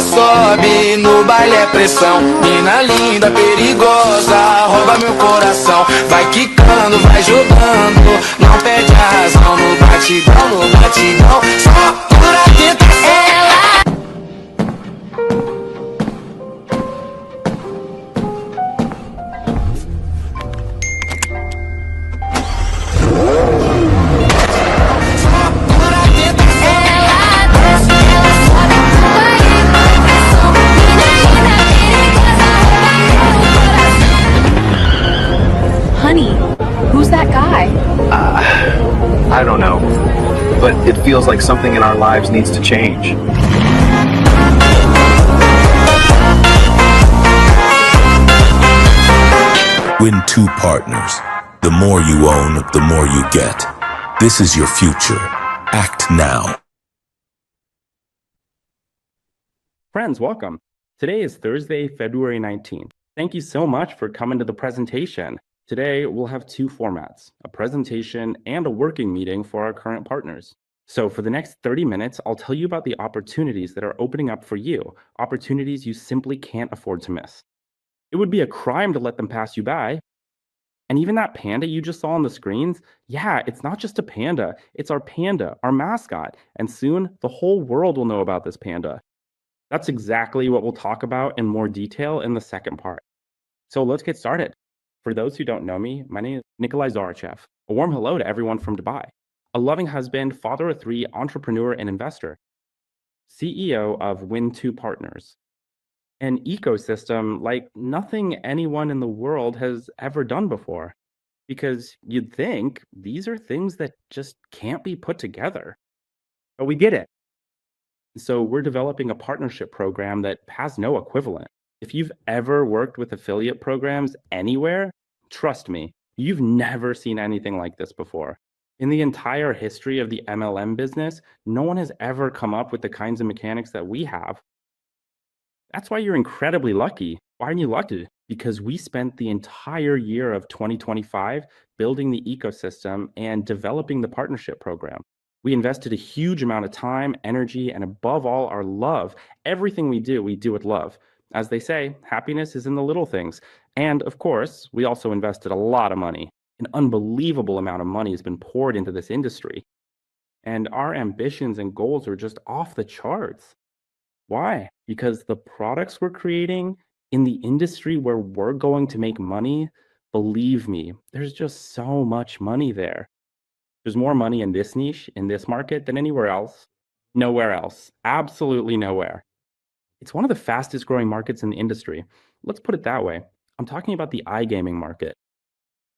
sobe, no baile é pressão. Mina linda, perigosa, rouba meu coração. Vai quicando, vai jogando, não perde a razão. No batidão, só pura tentação. Who's that guy? I don't know, but it feels like something in our lives needs to change. Win²Partners. The more you own, the more you get. This is your future. Act now. Friends, welcome. Today is Thursday, February 19th. Thank you so much for coming to the presentation. Today, we'll have two formats, a presentation and a working meeting for our current partners. So for the next 30 minutes, I'll tell you about the opportunities that are opening up for you, opportunities you simply can't afford to miss. It would be a crime to let them pass you by. And even that panda you just saw on the screens, yeah, it's not just a panda, it's our panda, our mascot. And soon, the whole world will know about this panda. That's exactly what we'll talk about in more detail in the second part. So let's get started. For those who don't know me, my name is Nikolai Zarachev. A warm hello to everyone from Dubai. A loving husband, father of three, entrepreneur and investor. CEO of Win²Partners. An ecosystem like nothing anyone in the world has ever done before. Because you'd think these are things that just can't be put together. But we get it. So we're developing a partnership program that has no equivalent. If you've ever worked with affiliate programs anywhere, trust me, you've never seen anything like this before. In the entire history of the MLM business, no one has ever come up with the kinds of mechanics that we have. That's why you're incredibly lucky. Why are you lucky? Because we spent the entire year of 2025 building the ecosystem and developing the partnership program. We invested a huge amount of time, energy, and above all, our love. Everything we do with love. As they say, happiness is in the little things. And of course, we also invested a lot of money. An unbelievable amount of money has been poured into this industry. And our ambitions and goals are just off the charts. Why? Because the products we're creating in the industry where we're going to make money, believe me, there's just so much money there. There's more money in this niche, in this market, than anywhere else. Nowhere else. Absolutely nowhere. It's one of the fastest growing markets in the industry. Let's put it that way. I'm talking about the iGaming market.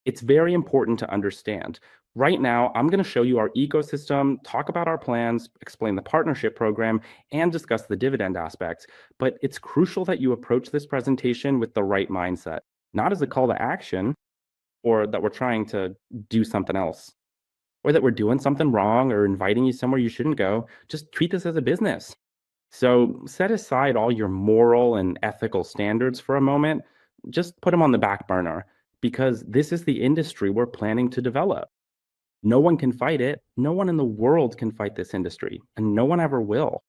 It's very important to understand. Right now, I'm going to show you our ecosystem, talk about our plans, explain the partnership program, and discuss the dividend aspects. But it's crucial that you approach this presentation with the right mindset, not as a call to action, or that we're trying to do something else, or that we're doing something wrong or inviting you somewhere you shouldn't go. Just treat this as a business. So set aside all your moral and ethical standards for a moment. Just put them on the back burner, because this is the industry we're planning to develop. No one can fight it. No one in the world can fight this industry, and no one ever will.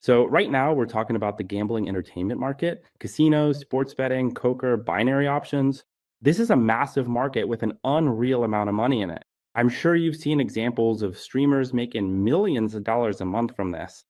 So right now we're talking about the gambling entertainment market, casinos, sports betting, poker, binary options. This is a massive market with an unreal amount of money in it. I'm sure you've seen examples of streamers making millions of dollars a month from this.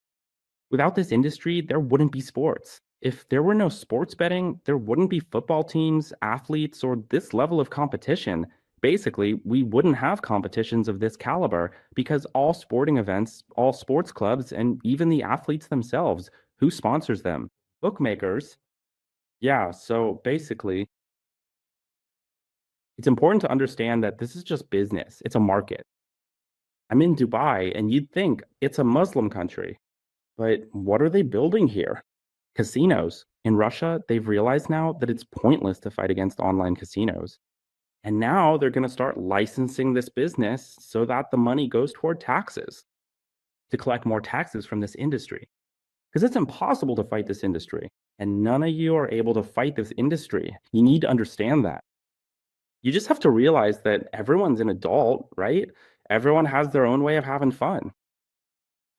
Without this industry, there wouldn't be sports. If there were no sports betting, there wouldn't be football teams, athletes, or this level of competition. Basically, we wouldn't have competitions of this caliber, because all sporting events, all sports clubs, and even the athletes themselves, who sponsors them? Bookmakers. Yeah, so basically, it's important to understand that this is just business. It's a market. I'm in Dubai, and you'd think it's a Muslim country. But what are they building here? Casinos. In Russia, they've realized now that it's pointless to fight against online casinos. And now they're going to start licensing this business so that the money goes toward taxes, to collect more taxes from this industry. Because it's impossible to fight this industry. And none of you are able to fight this industry. You need to understand that. You just have to realize that everyone's an adult, right? Everyone has their own way of having fun.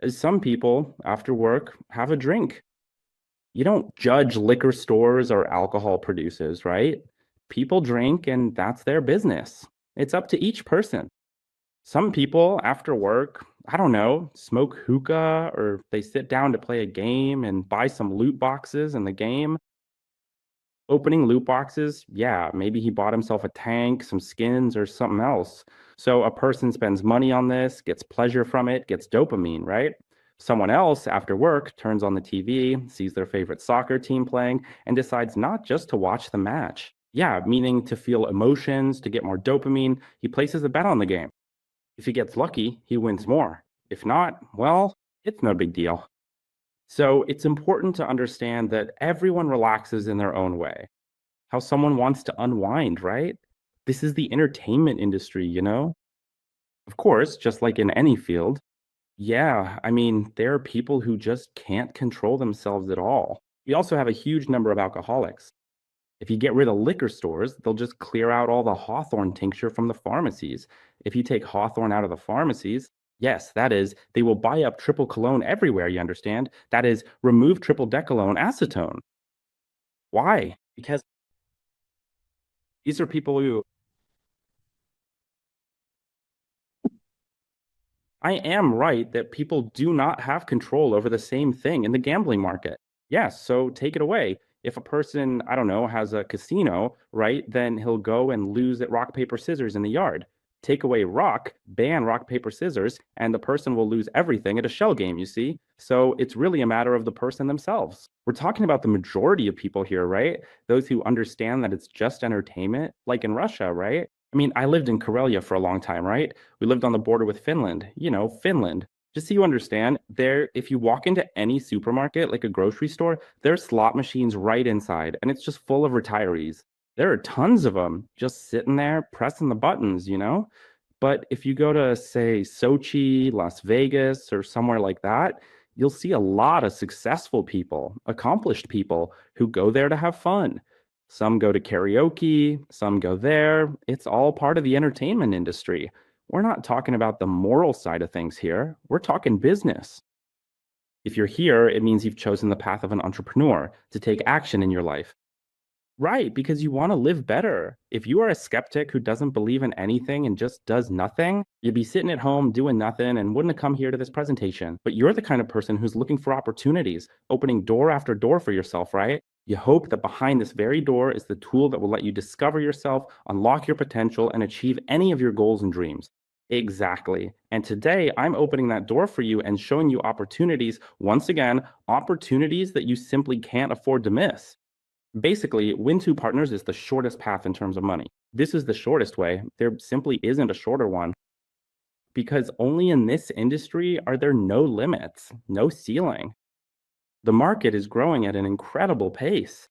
Some people, after work, have a drink. You don't judge liquor stores or alcohol producers, right? People drink and that's their business. It's up to each person. Some people after work, I don't know, smoke hookah or they sit down to play a game and buy some loot boxes in the game. Opening loot boxes, yeah, maybe he bought himself a tank, some skins, or something else. So a person spends money on this, gets pleasure from it, gets dopamine, right? Someone else after work turns on the TV, sees their favorite soccer team playing, and decides not just to watch the match. Yeah, meaning to feel emotions, to get more dopamine, he places a bet on the game. If he gets lucky, he wins more. If not, well, it's no big deal. So it's important to understand that everyone relaxes in their own way. How someone wants to unwind, right? This is the entertainment industry, you know? Of course, just like in any field, yeah, I mean, there are people who just can't control themselves at all. We also have a huge number of alcoholics. If you get rid of liquor stores, they'll just clear out all the Hawthorne tincture from the pharmacies. If you take Hawthorne out of the pharmacies, yes, that is, they will buy up triple cologne everywhere, you understand? That is, remove triple decalone acetone. Why? Because these are people who I am right that people do not have control over the same thing in the gambling market. Yes, so take it away. If a person, I don't know, has a casino, right, then he'll go and lose at rock, paper, scissors in the yard. Take away rock, ban rock, paper, scissors, and the person will lose everything at a shell game, you see? So it's really a matter of the person themselves. We're talking about the majority of people here, right? Those who understand that it's just entertainment, like in Russia, right? I mean, I lived in Karelia for a long time, right? We lived on the border with Finland, Finland. Just so you understand, there, if you walk into any supermarket, like a grocery store, there's slot machines right inside, and it's just full of retirees. There are tons of them just sitting there pressing the buttons, you know? But if you go to, say, Sochi, Las Vegas, or somewhere like that, you'll see a lot of successful people, accomplished people who go there to have fun. Some go to karaoke, some go there. It's all part of the entertainment industry. We're not talking about the moral side of things here. We're talking business. If you're here, it means you've chosen the path of an entrepreneur to take action in your life. Right, because you want to live better. If you are a skeptic who doesn't believe in anything and just does nothing, you'd be sitting at home doing nothing and wouldn't have come here to this presentation. But you're the kind of person who's looking for opportunities, opening door after door for yourself, right? You hope that behind this very door is the tool that will let you discover yourself, unlock your potential, and achieve any of your goals and dreams. Exactly. And today I'm opening that door for you and showing you opportunities, once again, opportunities that you simply can't afford to miss. Basically, Win²Partners is the shortest path in terms of money. This is the shortest way. There simply isn't a shorter one because only in this industry are there no limits, no ceiling. The market is growing at an incredible pace.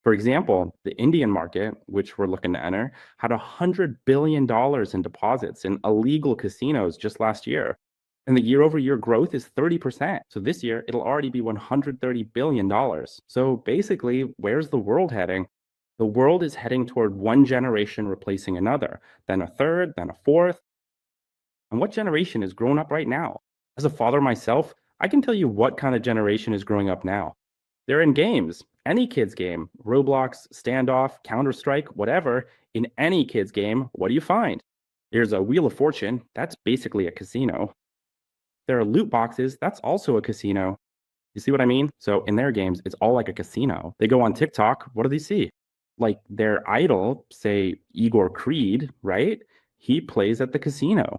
For example, the Indian market, which we're looking to enter, had $100 billion in deposits in illegal casinos just last year. And the year over year growth is 30%. So this year, it'll already be $130 billion. So basically, where's the world heading? The world is heading toward one generation replacing another, then a third, then a fourth. And what generation is growing up right now? As a father myself, I can tell you what kind of generation is growing up now. They're in games, any kid's game, Roblox, Standoff, Counter-Strike, whatever. In any kid's game, what do you find? There's a Wheel of Fortune, that's basically a casino. There are loot boxes, that's also a casino. You see what I mean? So in their games, it's all like a casino. They go on TikTok, what do they see? Like their idol, say Igor Creed, right? He plays at the casino.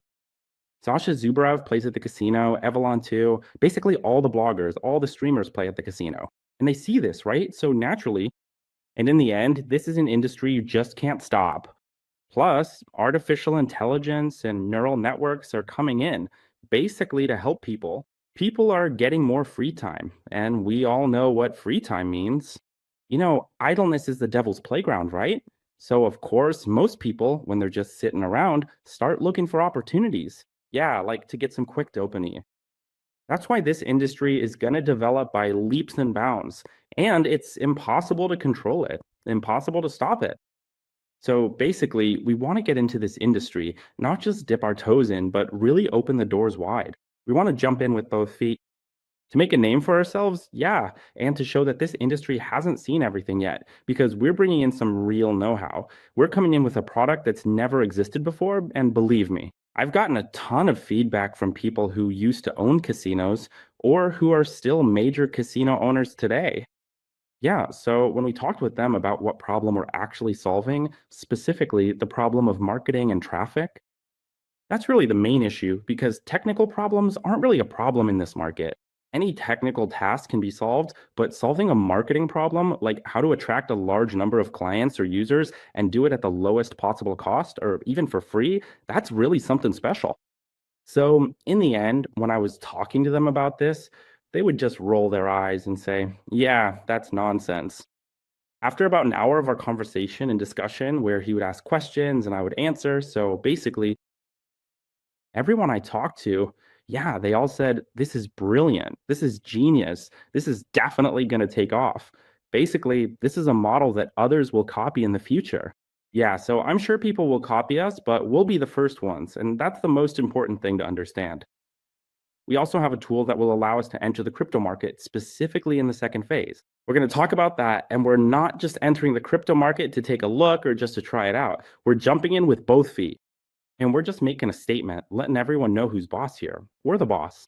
Sasha Zubarev plays at the casino, Evelyn too. Basically, all the bloggers, all the streamers play at the casino. And they see this, right? So naturally, and in the end, this is an industry you just can't stop. Plus, artificial intelligence and neural networks are coming in basically to help people. People are getting more free time, and we all know what free time means. Idleness is the devil's playground, right? So, of course, most people, when they're just sitting around, start looking for opportunities. Yeah, like to get some quick dopamine. That's why this industry is going to develop by leaps and bounds, and it's impossible to control it, impossible to stop it. So basically, we want to get into this industry, not just dip our toes in, but really open the doors wide. We want to jump in with both feet. To make a name for ourselves, yeah, and to show that this industry hasn't seen everything yet, because we're bringing in some real know-how. We're coming in with a product that's never existed before, and believe me, I've gotten a ton of feedback from people who used to own casinos or who are still major casino owners today. Yeah, so when we talked with them about what problem we're actually solving, specifically the problem of marketing and traffic, that's really the main issue because technical problems aren't really a problem in this market. Any technical task can be solved, but solving a marketing problem, like how to attract a large number of clients or users and do it at the lowest possible cost or even for free, that's really something special. So, in the end, when I was talking to them about this, they would just roll their eyes and say, "Yeah, that's nonsense." After about an hour of our conversation and discussion, where he would ask questions and I would answer, so basically, everyone I talked to, yeah, they all said, "This is brilliant. This is genius. This is definitely going to take off." Basically, this is a model that others will copy in the future. Yeah, so I'm sure people will copy us, but we'll be the first ones. And that's the most important thing to understand. We also have a tool that will allow us to enter the crypto market specifically in the second phase. We're going to talk about that. And we're not just entering the crypto market to take a look or just to try it out. We're jumping in with both feet. And we're just making a statement, letting everyone know who's boss here. We're the boss.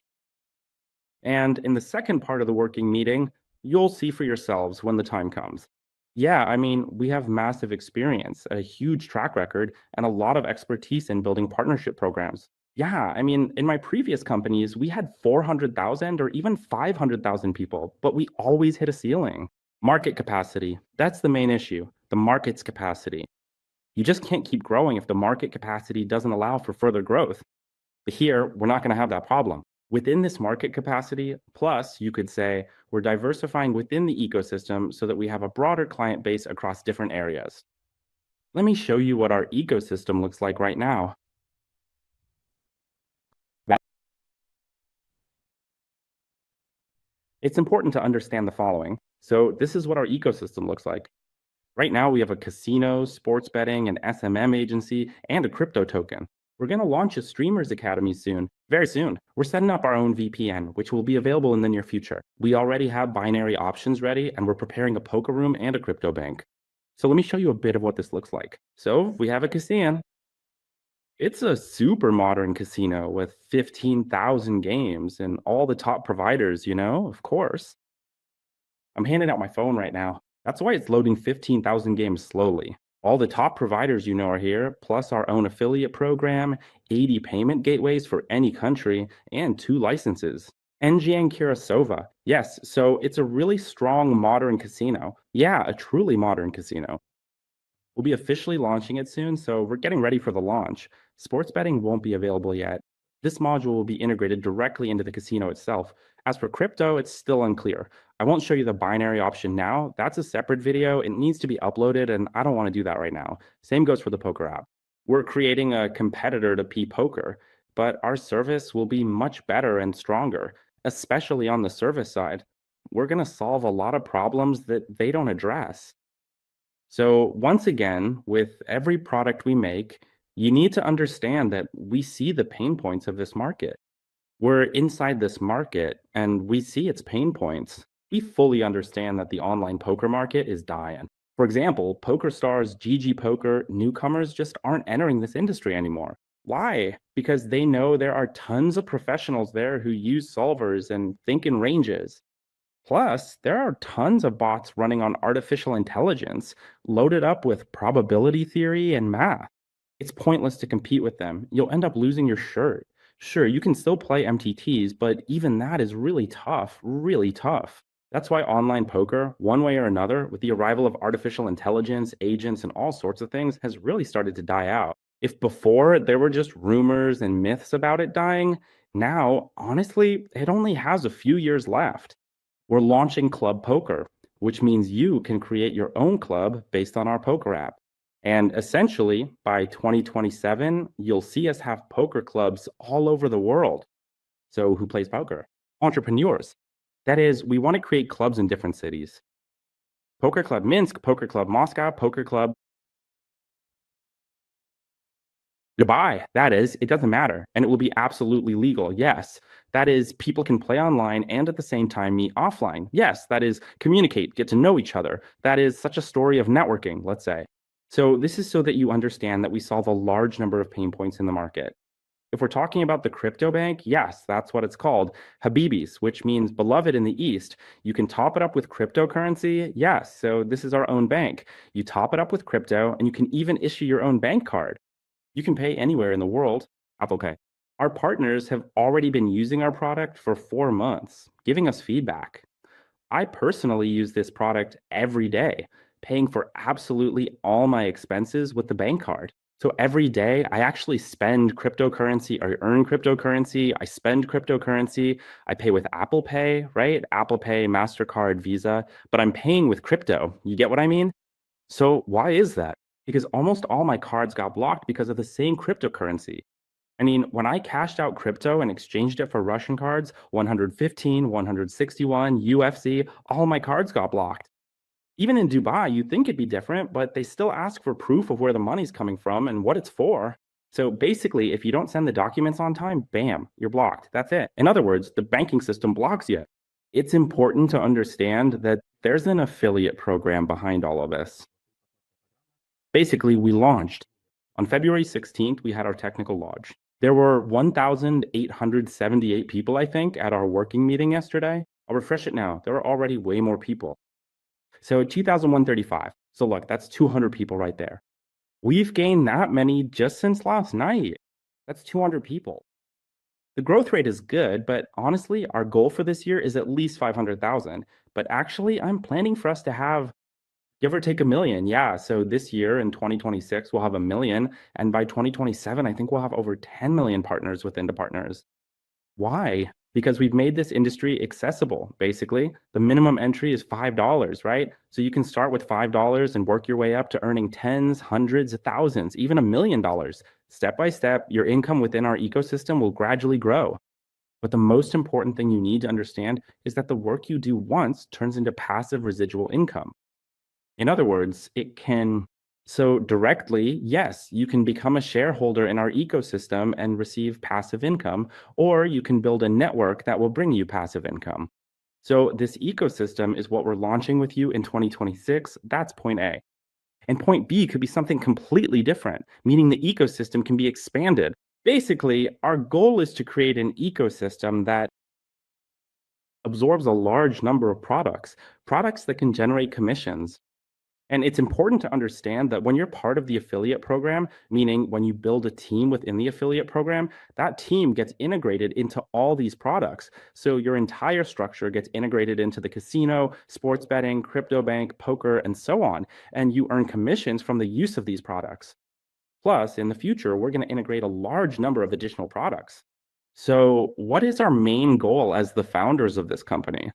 And in the second part of the working meeting, you'll see for yourselves when the time comes. Yeah, I mean, we have massive experience, a huge track record, and a lot of expertise in building partnership programs. Yeah, I mean, in my previous companies, we had 400,000 or even 500,000 people, but we always hit a ceiling. Market capacity, that's the main issue, the market's capacity. You just can't keep growing if the market capacity doesn't allow for further growth. But here, we're not going to have that problem. Within this market capacity, plus, you could say, we're diversifying within the ecosystem so that we have a broader client base across different areas. Let me show you what our ecosystem looks like right now. It's important to understand the following. So this is what our ecosystem looks like. Right now, we have a casino, sports betting, an SMM agency, and a crypto token. We're going to launch a Streamers Academy soon, very soon. We're setting up our own VPN, which will be available in the near future. We already have binary options ready, and we're preparing a poker room and a crypto bank. So let me show you a bit of what this looks like. So we have a casino. It's a super modern casino with 15,000 games and all the top providers, of course. I'm handing out my phone right now. That's why it's loading 15,000 games slowly. All the top providers are here, plus our own affiliate program, 80 payment gateways for any country, and 2 licenses. NGN Kurosova. Yes, so it's a really strong modern casino. Yeah, a truly modern casino. We'll be officially launching it soon, so we're getting ready for the launch. Sports betting won't be available yet. This module will be integrated directly into the casino itself. As for crypto, it's still unclear. I won't show you the binary option now. That's a separate video. It needs to be uploaded, and I don't want to do that right now. Same goes for the poker app. We're creating a competitor to Poker, but our service will be much better and stronger, especially on the service side. We're going to solve a lot of problems that they don't address. So once again, with every product we make, you need to understand that we see the pain points of this market. We're inside this market and we see its pain points. We fully understand that the online poker market is dying. For example, PokerStars, GG Poker, newcomers just aren't entering this industry anymore. Why? Because they know there are tons of professionals there who use solvers and think in ranges. Plus, there are tons of bots running on artificial intelligence, loaded up with probability theory and math. It's pointless to compete with them. You'll end up losing your shirt. Sure, you can still play MTTs, but even that is really tough, really tough. That's why online poker, one way or another, with the arrival of artificial intelligence, agents, and all sorts of things, has really started to die out. If before there were just rumors and myths about it dying, now, honestly, it only has a few years left. We're launching Club Poker, which means you can create your own club based on our poker app. And essentially, by 2027, you'll see us have poker clubs all over the world. So who plays poker? Entrepreneurs. That is, we want to create clubs in different cities. Poker Club Minsk, Poker Club Moscow, Poker Club Dubai, that is, it doesn't matter. And it will be absolutely legal. Yes. That is, people can play online and at the same time meet offline. Yes. That is, communicate, get to know each other. That is such a story of networking, let's say. So this is so that you understand that we solve a large number of pain points in the market. If we're talking about the crypto bank, yes, that's what it's called. Habibis, which means beloved in the East. You can top it up with cryptocurrency. Yes. So this is our own bank. You top it up with crypto and you can even issue your own bank card. You can pay anywhere in the world, Apple Pay. Our partners have already been using our product for 4 months, giving us feedback. I personally use this product every day, paying for absolutely all my expenses with the bank card. So every day I actually spend cryptocurrency or earn cryptocurrency. I spend cryptocurrency. I pay with Apple Pay, right? Apple Pay, MasterCard, Visa, but I'm paying with crypto. You get what I mean? So why is that? Because almost all my cards got blocked because of the same cryptocurrency. I mean, when I cashed out crypto and exchanged it for Russian cards, 115, 161, UFC, all my cards got blocked. Even in Dubai, you'd think it'd be different, but they still ask for proof of where the money's coming from and what it's for. So basically, if you don't send the documents on time, bam, you're blocked. That's it. In other words, the banking system blocks you. It's important to understand that there's an affiliate program behind all of this. Basically, we launched. On February 16th, we had our technical launch. There were 1,878 people, I think, at our working meeting yesterday. I'll refresh it now. There are already way more people. So 2,135. So look, that's 200 people right there. We've gained that many just since last night. That's 200 people. The growth rate is good, but honestly, our goal for this year is at least 500,000. But actually, I'm planning for us to have give or take 1 million. Yeah. So this year in 2026, we'll have 1 million. And by 2027, I think we'll have over 10 million partners within the partners. Why? Because we've made this industry accessible. Basically, the minimum entry is $5, right? So you can start with $5 and work your way up to earning tens, hundreds, thousands, even $1 million. Step by step, your income within our ecosystem will gradually grow. But the most important thing you need to understand is that the work you do once turns into passive residual income. In other words, so directly, yes, you can become a shareholder in our ecosystem and receive passive income, or you can build a network that will bring you passive income. So this ecosystem is what we're launching with you in 2026. That's point A. And point B could be something completely different, meaning the ecosystem can be expanded. Basically, our goal is to create an ecosystem that absorbs a large number of products that can generate commissions. And it's important to understand that when you're part of the affiliate program, meaning when you build a team within the affiliate program, that team gets integrated into all these products. So your entire structure gets integrated into the casino, sports betting, crypto bank, poker, and so on. And you earn commissions from the use of these products. Plus, in the future, we're going to integrate a large number of additional products. So, what is our main goal as the founders of this company?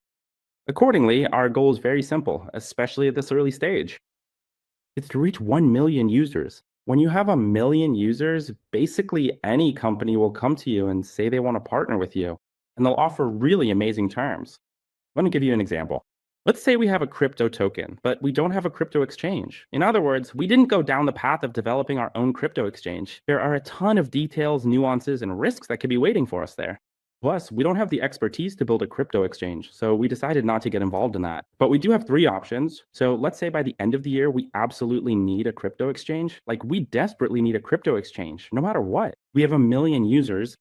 Accordingly, our goal is very simple, especially at this early stage. It's to reach 1 million users. When you have 1 million users, basically any company will come to you and say they want to partner with you, and they'll offer really amazing terms. Let me give you an example. Let's say we have a crypto token, but we don't have a crypto exchange. In other words, we didn't go down the path of developing our own crypto exchange. There are a ton of details, nuances, and risks that could be waiting for us there. Plus, we don't have the expertise to build a crypto exchange, so we decided not to get involved in that. But we do have 3 options. So let's say by the end of the year, we absolutely need a crypto exchange. Like, we desperately need a crypto exchange, no matter what. We have 1 million users,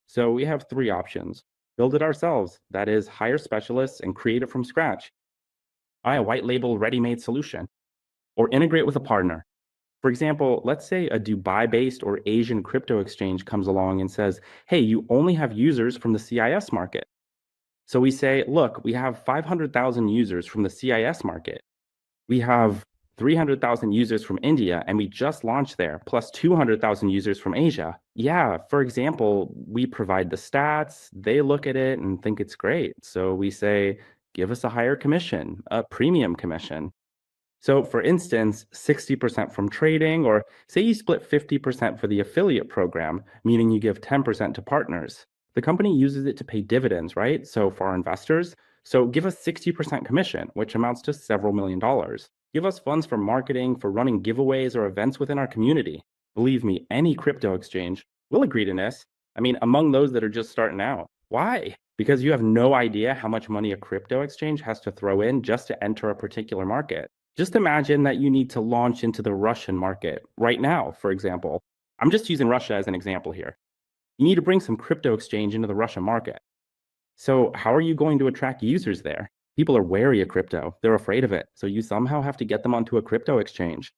so we have 3 options. Build it ourselves, that is, hire specialists and create it from scratch. Buy a white label ready-made solution, or integrate with a partner. For example, let's say a Dubai-based or Asian crypto exchange comes along and says, hey, you only have users from the CIS market. So we say, look, we have 500,000 users from the CIS market. We have 300,000 users from India, and we just launched there, plus 200,000 users from Asia. Yeah, for example, we provide the stats, they look at it and think it's great. So we say, give us a higher commission, a premium commission. So for instance, 60% from trading, or say you split 50% for the affiliate program, meaning you give 10% to partners. The company uses it to pay dividends, right? So for our investors, so give us 60% commission, which amounts to several $1 million. Give us funds for marketing, for running giveaways or events within our community. Believe me, any crypto exchange will agree to this. I mean, among those that are just starting out. Why? Because you have no idea how much money a crypto exchange has to throw in just to enter a particular market. Just imagine that you need to launch into the Russian market right now, for example. I'm just using Russia as an example here. You need to bring some crypto exchange into the Russian market. So, how are you going to attract users there? People are wary of crypto, they're afraid of it. So, you somehow have to get them onto a crypto exchange.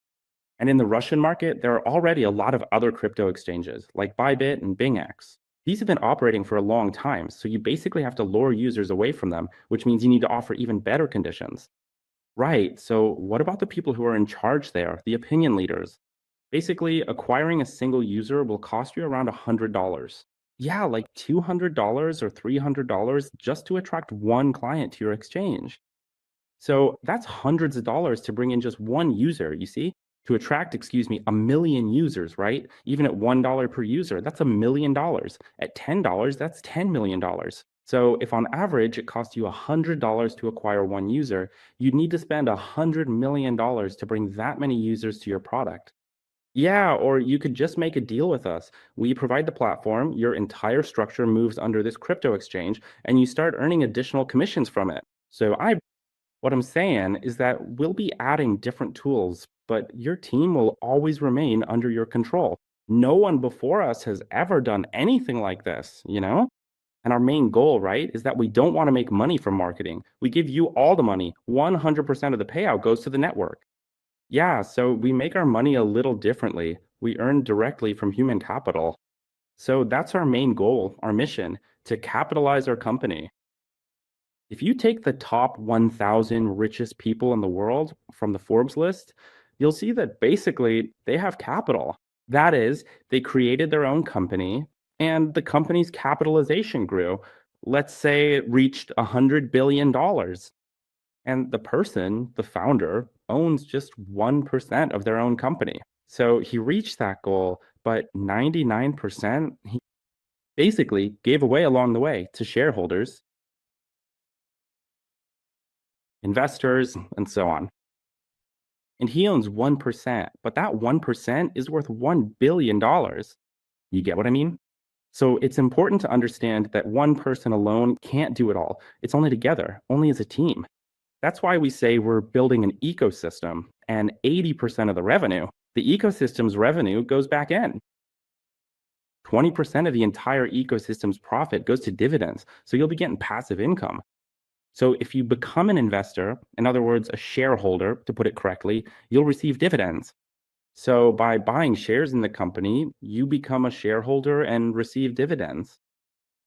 And in the Russian market, there are already a lot of other crypto exchanges like Bybit and BingX. These have been operating for a long time, so you basically have to lure users away from them, which means you need to offer even better conditions. Right, so what about the people who are in charge there, the opinion leaders? Basically, acquiring a single user will cost you around $100. Yeah, like $200 or $300 just to attract one client to your exchange. So that's hundreds of dollars to bring in just one user, you see? To attract, excuse me, a million users, right? Even at $1 per user, that's $1 million. At $10, that's $10 million. So if on average it costs you $100 to acquire one user, you'd need to spend $100 million to bring that many users to your product. Yeah, or you could just make a deal with us. We provide the platform, your entire structure moves under this crypto exchange, and you start earning additional commissions from it. What I'm saying is that we'll be adding different tools, but your team will always remain under your control. No one before us has ever done anything like this, you know? And our main goal, right, is that we don't want to make money from marketing. We give you all the money. 100% of the payout goes to the network. Yeah, so we make our money a little differently. We earn directly from human capital. So that's our main goal, our mission, to capitalize our company. If you take the top 1,000 richest people in the world from the Forbes list, you'll see that basically they have capital. That is, they created their own company and the company's capitalization grew. Let's say it reached $100 billion. And the person, the founder, owns just 1% of their own company. So he reached that goal, but 99% he basically gave away along the way to shareholders, investors, and so on. And he owns 1%, but that 1% is worth $1 billion. You get what I mean? So it's important to understand that one person alone can't do it all. It's only together, only as a team. That's why we say we're building an ecosystem, and 80% of the revenue, the ecosystem's revenue, goes back in. 20% of the entire ecosystem's profit goes to dividends, so you'll be getting passive income. So if you become an investor, in other words, a shareholder, to put it correctly, you'll receive dividends. So by buying shares in the company, you become a shareholder and receive dividends.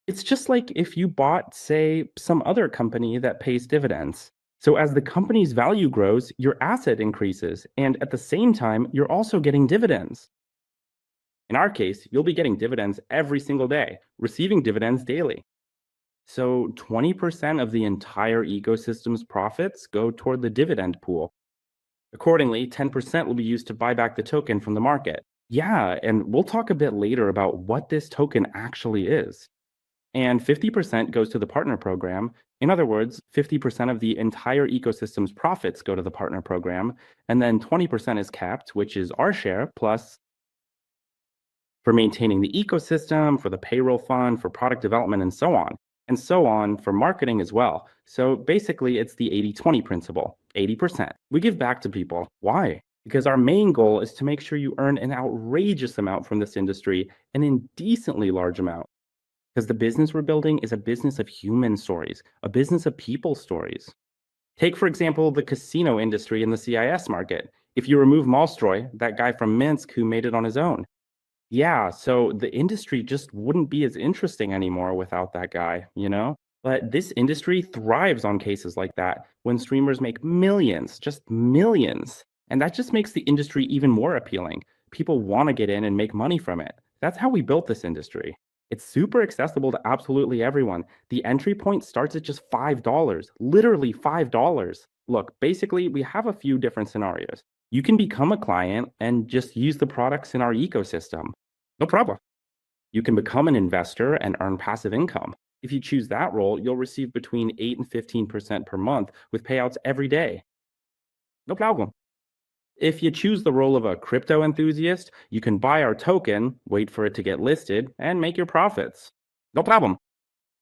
It's just like if you bought, say, some other company that pays dividends. So as the company's value grows, your asset increases, and at the same time, you're also getting dividends. In our case, you'll be getting dividends every single day, receiving dividends daily. So 20% of the entire ecosystem's profits go toward the dividend pool. Accordingly, 10% will be used to buy back the token from the market. Yeah, and we'll talk a bit later about what this token actually is. And 50% goes to the partner program. In other words, 50% of the entire ecosystem's profits go to the partner program, and then 20% is kept, which is our share, plus for maintaining the ecosystem, for the payroll fund, for product development, and so on for marketing as well. So basically, it's the 80-20 principle, 80%. We give back to people. Why? Because our main goal is to make sure you earn an outrageous amount from this industry, an indecently large amount. Because the business we're building is a business of human stories, a business of people stories. Take, for example, the casino industry in the CIS market. If you remove Malstroy, that guy from Minsk who made it on his own, yeah, so the industry just wouldn't be as interesting anymore without that guy, you know? But this industry thrives on cases like that when streamers make millions, just millions. And that just makes the industry even more appealing. People want to get in and make money from it. That's how we built this industry. It's super accessible to absolutely everyone. The entry point starts at just $5, literally $5. Look, basically, we have a few different scenarios. You can become a client and just use the products in our ecosystem. No problem. You can become an investor and earn passive income. If you choose that role, you'll receive between 8 and 15% per month with payouts every day. No problem. If you choose the role of a crypto enthusiast, you can buy our token, wait for it to get listed, and make your profits. No problem.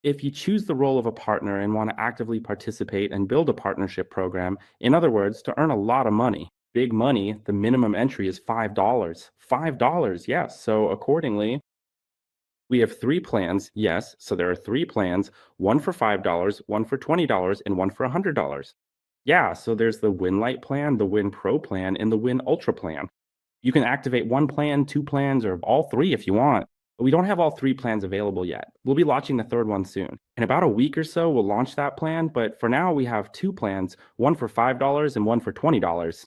If you choose the role of a partner and want to actively participate and build a partnership program, in other words, to earn a lot of money, big money, the minimum entry is $5. $5, yes. So accordingly, we have three plans, yes. So there are three plans, one for $5, one for $20, and one for $100. Yeah, so there's the Winlite plan, the WinPro plan, and the Win Ultra plan. You can activate one plan, two plans, or all three if you want. But we don't have all three plans available yet. We'll be launching the third one soon. In about a week or so, we'll launch that plan. But for now, we have two plans, one for $5 and one for $20.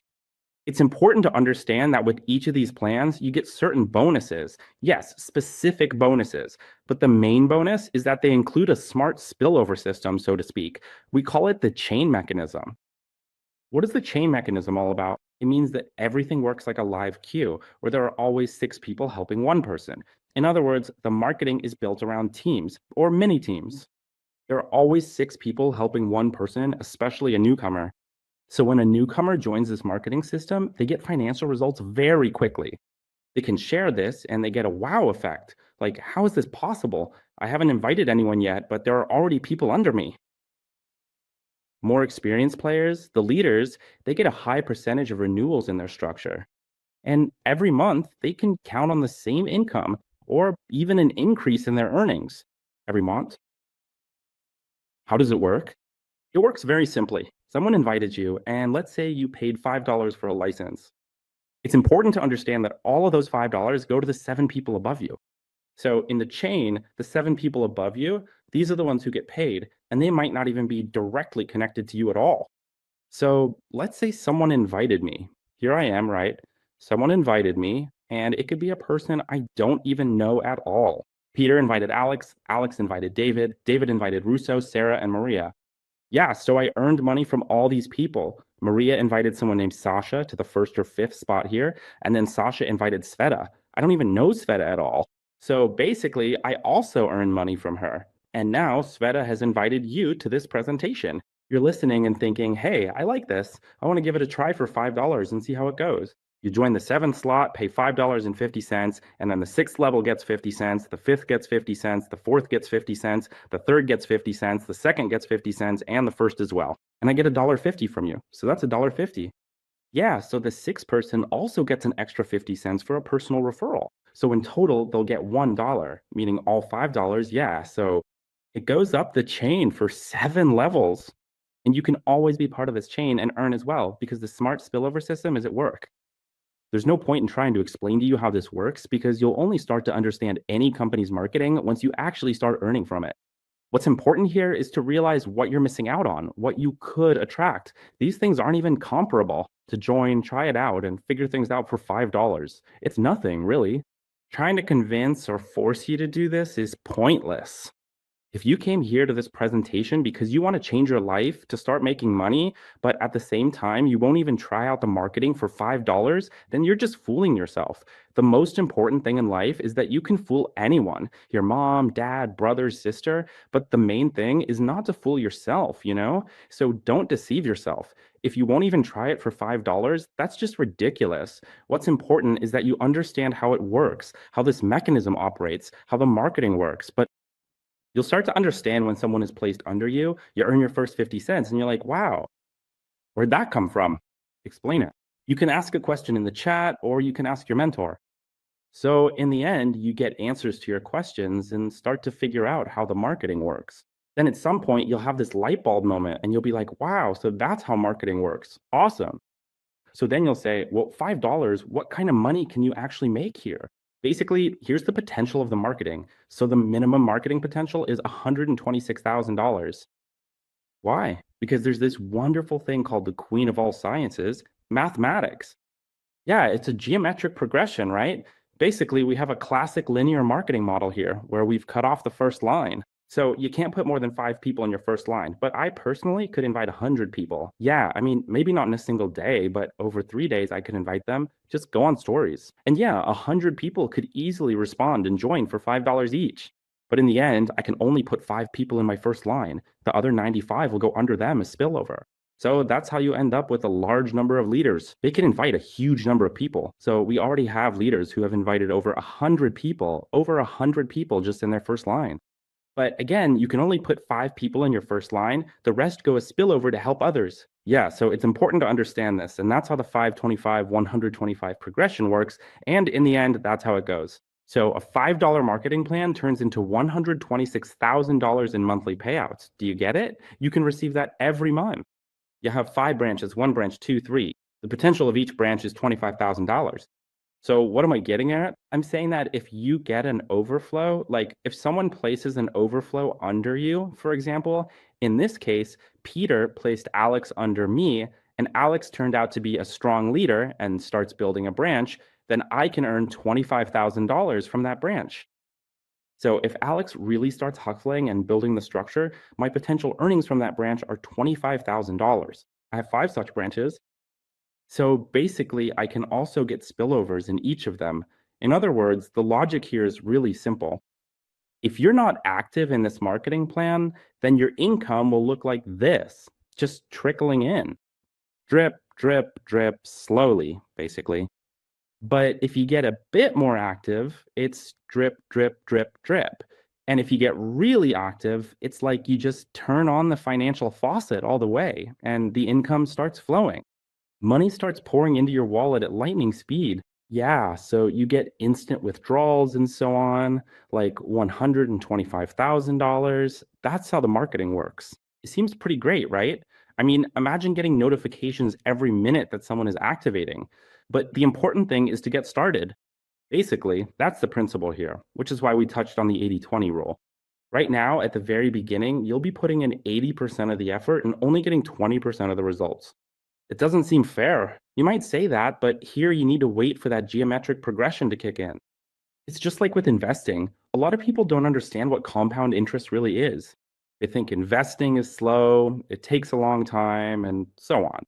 It's important to understand that with each of these plans, you get certain bonuses. Yes, specific bonuses. But the main bonus is that they include a smart spillover system, so to speak. We call it the chain mechanism. What is the chain mechanism all about? It means that everything works like a live queue, where there are always six people helping one person. In other words, the marketing is built around teams or mini teams. There are always six people helping one person, especially a newcomer. So when a newcomer joins this marketing system, they get financial results very quickly. They can share this and they get a wow effect. Like, how is this possible? I haven't invited anyone yet, but there are already people under me. More experienced players, the leaders, they get a high percentage of renewals in their structure. And every month, they can count on the same income or even an increase in their earnings every month. How does it work? It works very simply. Someone invited you, and let's say you paid $5 for a license. It's important to understand that all of those $5 go to the seven people above you. So in the chain, the seven people above you, these are the ones who get paid, and they might not even be directly connected to you at all. So let's say someone invited me. Here I am, right? Someone invited me, and it could be a person I don't even know at all. Peter invited Alex, Alex invited David, David invited Russo, Sarah, and Maria. Yeah, so I earned money from all these people. Maria invited someone named Sasha to the first or fifth spot here, and then Sasha invited Sveta. I don't even know Sveta at all. So basically, I also earned money from her. And now Sveta has invited you to this presentation. You're listening and thinking, hey, I like this. I want to give it a try for $5 and see how it goes. You join the seventh slot, pay $5.50, and then the sixth level gets 50 cents, the fifth gets 50 cents, the fourth gets 50 cents, the third gets 50 cents, the second gets 50 cents, and the first as well. And I get $1.50 from you. So that's $1.50. Yeah, so the sixth person also gets an extra 50 cents for a personal referral. So in total, they'll get $1, meaning all $5. Yeah, so it goes up the chain for 7 levels. And you can always be part of this chain and earn as well because the smart spillover system is at work. There's no point in trying to explain to you how this works because you'll only start to understand any company's marketing once you actually start earning from it. What's important here is to realize what you're missing out on, what you could attract. These things aren't even comparable. To join, try it out, and figure things out for $5. It's nothing, really. Trying to convince or force you to do this is pointless. If you came here to this presentation because you want to change your life to start making money, but at the same time, you won't even try out the marketing for $5, then you're just fooling yourself. The most important thing in life is that you can fool anyone, your mom, dad, brother, sister, but the main thing is not to fool yourself, you know? So don't deceive yourself. If you won't even try it for $5, that's just ridiculous. What's important is that you understand how it works, how this mechanism operates, how the marketing works, but you'll start to understand when someone is placed under you, you earn your first 50 cents and you're like, wow, where'd that come from? Explain it. You can ask a question in the chat or you can ask your mentor. So in the end, you get answers to your questions and start to figure out how the marketing works. Then at some point, you'll have this light bulb moment and you'll be like, wow, so that's how marketing works. Awesome. So then you'll say, well, $5, what kind of money can you actually make here? Basically, here's the potential of the marketing. So the minimum marketing potential is $126,000. Why? Because there's this wonderful thing called the queen of all sciences, mathematics. Yeah, it's a geometric progression, right? Basically, we have a classic linear marketing model here where we've cut off the first line. So you can't put more than 5 people in your first line, but I personally could invite 100 people. Yeah, I mean, maybe not in a single day, but over 3 days I could invite them. Just go on stories. And yeah, 100 people could easily respond and join for $5 each. But in the end, I can only put 5 people in my first line. The other 95 will go under them as spillover. So that's how you end up with a large number of leaders. They can invite a huge number of people. So we already have leaders who have invited over 100 people, just in their first line. But again, you can only put 5 people in your first line. The rest go as spillover to help others. Yeah, so it's important to understand this. And that's how the 525, 125 progression works. And in the end, that's how it goes. So a $5 marketing plan turns into $126,000 in monthly payouts. Do you get it? You can receive that every month. You have 5 branches, 1 branch, 2, 3. The potential of each branch is $25,000. So what am I getting at? I'm saying that if you get an overflow, like if someone places an overflow under you, for example, in this case, Peter placed Alex under me, and Alex turned out to be a strong leader and starts building a branch, then I can earn $25,000 from that branch. So if Alex really starts hustling and building the structure, my potential earnings from that branch are $25,000. I have 5 such branches. So basically, I can also get spillovers in each of them. In other words, the logic here is really simple. If you're not active in this marketing plan, then your income will look like this, just trickling in. Drip, drip, drip, slowly, basically. But if you get a bit more active, it's drip, drip, drip, drip. And if you get really active, it's like you just turn on the financial faucet all the way and the income starts flowing. Money starts pouring into your wallet at lightning speed. Yeah, so you get instant withdrawals and so on, like $125,000. That's how the marketing works. It seems pretty great, right? I mean, imagine getting notifications every minute that someone is activating. But the important thing is to get started. Basically, that's the principle here, which is why we touched on the 80/20 rule. Right now, at the very beginning, you'll be putting in 80% of the effort and only getting 20% of the results. It doesn't seem fair. You might say that, but here you need to wait for that geometric progression to kick in. It's just like with investing. A lot of people don't understand what compound interest really is. They think investing is slow, it takes a long time, and so on.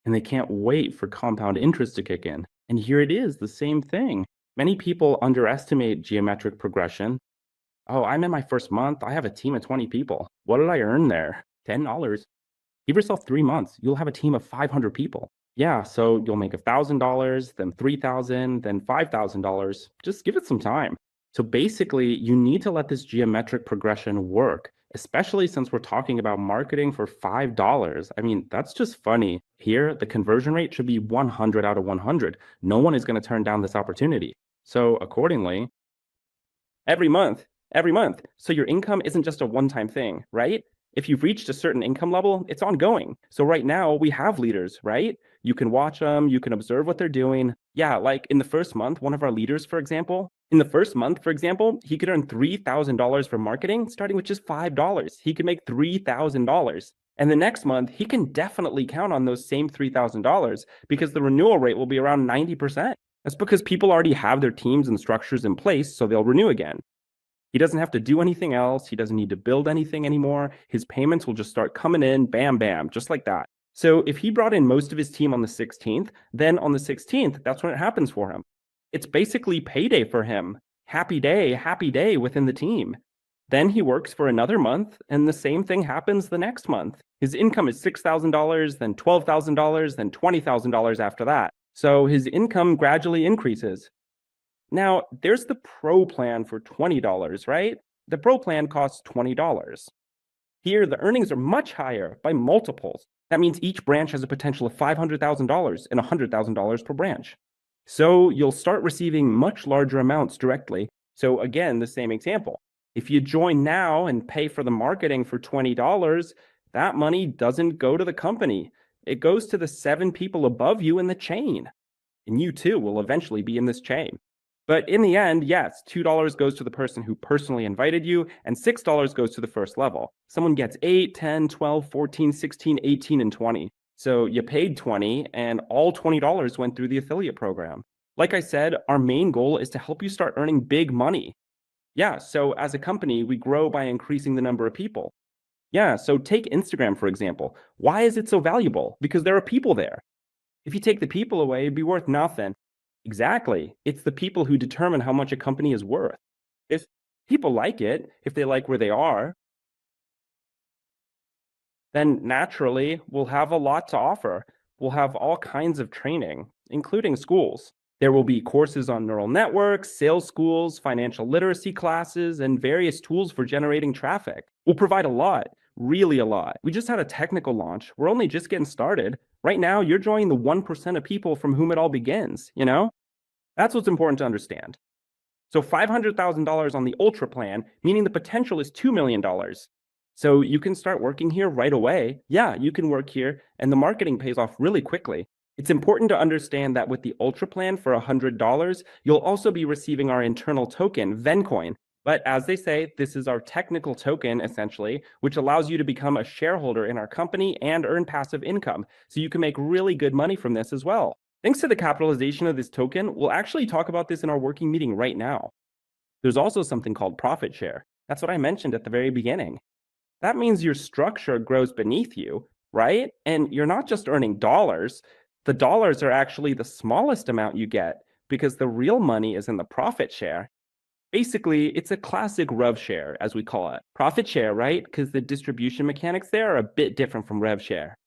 And they can't wait for compound interest to kick in. And here it is, the same thing. Many people underestimate geometric progression. Oh, I'm in my first month. I have a team of 20 people. What did I earn there? $10. Give yourself 3 months. You'll have a team of 500 people. Yeah, so you'll make $1,000, then $3,000, then $5,000. Just give it some time. So basically, you need to let this geometric progression work, especially since we're talking about marketing for $5. I mean, that's just funny. Here, the conversion rate should be 100 out of 100. No one is going to turn down this opportunity. So accordingly, every month, every month. So your income isn't just a one-time thing, right? If you've reached a certain income level, it's ongoing. So right now we have leaders, right? You can watch them, you can observe what they're doing. Yeah, like in the first month, one of our leaders, for example, he could earn $3,000 from marketing, starting with just $5. He could make $3,000. And the next month, he can definitely count on those same $3,000 because the renewal rate will be around 90%. That's because people already have their teams and structures in place, so they'll renew again. He doesn't have to do anything else. He doesn't need to build anything anymore. His payments will just start coming in, bam, bam, just like that. So if he brought in most of his team on the 16th, then on the 16th, that's when it happens for him. It's basically payday for him. Happy day within the team. Then he works for another month, and the same thing happens the next month. His income is $6,000, then $12,000, then $20,000 after that. So his income gradually increases. Now, there's the Pro plan for $20, right? The Pro plan costs $20. Here, the earnings are much higher by multiples. That means each branch has a potential of $500,000 and $100,000 per branch. So you'll start receiving much larger amounts directly. So again, the same example. If you join now and pay for the marketing for $20, that money doesn't go to the company. It goes to the 7 people above you in the chain. And you too will eventually be in this chain. But in the end, yes, $2 goes to the person who personally invited you, and $6 goes to the first level. Someone gets 8, 10, 12, 14, 16, 18, and 20. So you paid 20, and all $20 went through the affiliate program. Like I said, our main goal is to help you start earning big money. Yeah, so as a company, we grow by increasing the number of people. Yeah, so take Instagram, for example. Why is it so valuable? Because there are people there. If you take the people away, it'd be worth nothing. Exactly. It's the people who determine how much a company is worth. If people like it, if they like where they are, then naturally we'll have a lot to offer. We'll have all kinds of training, including schools. There will be courses on neural networks, sales schools, financial literacy classes, and various tools for generating traffic. We'll provide a lot, really a lot. We just had a technical launch. We're only just getting started. Right now, you're joining the 1% of people from whom it all begins, you know? That's what's important to understand. So $500,000 on the Ultra plan, meaning the potential is $2 million. So you can start working here right away. Yeah, you can work here, and the marketing pays off really quickly. It's important to understand that with the Ultra plan for $100, you'll also be receiving our internal token, Vencoin. But as they say, this is our technical token, essentially, which allows you to become a shareholder in our company and earn passive income. So you can make really good money from this as well. Thanks to the capitalization of this token, we'll actually talk about this in our working meeting right now. There's also something called profit share. That's what I mentioned at the very beginning. That means your structure grows beneath you, right? And you're not just earning dollars. The dollars are actually the smallest amount you get because the real money is in the profit share. Basically, it's a classic rev share, as we call it. Profit share, right? Because the distribution mechanics there are a bit different from rev share.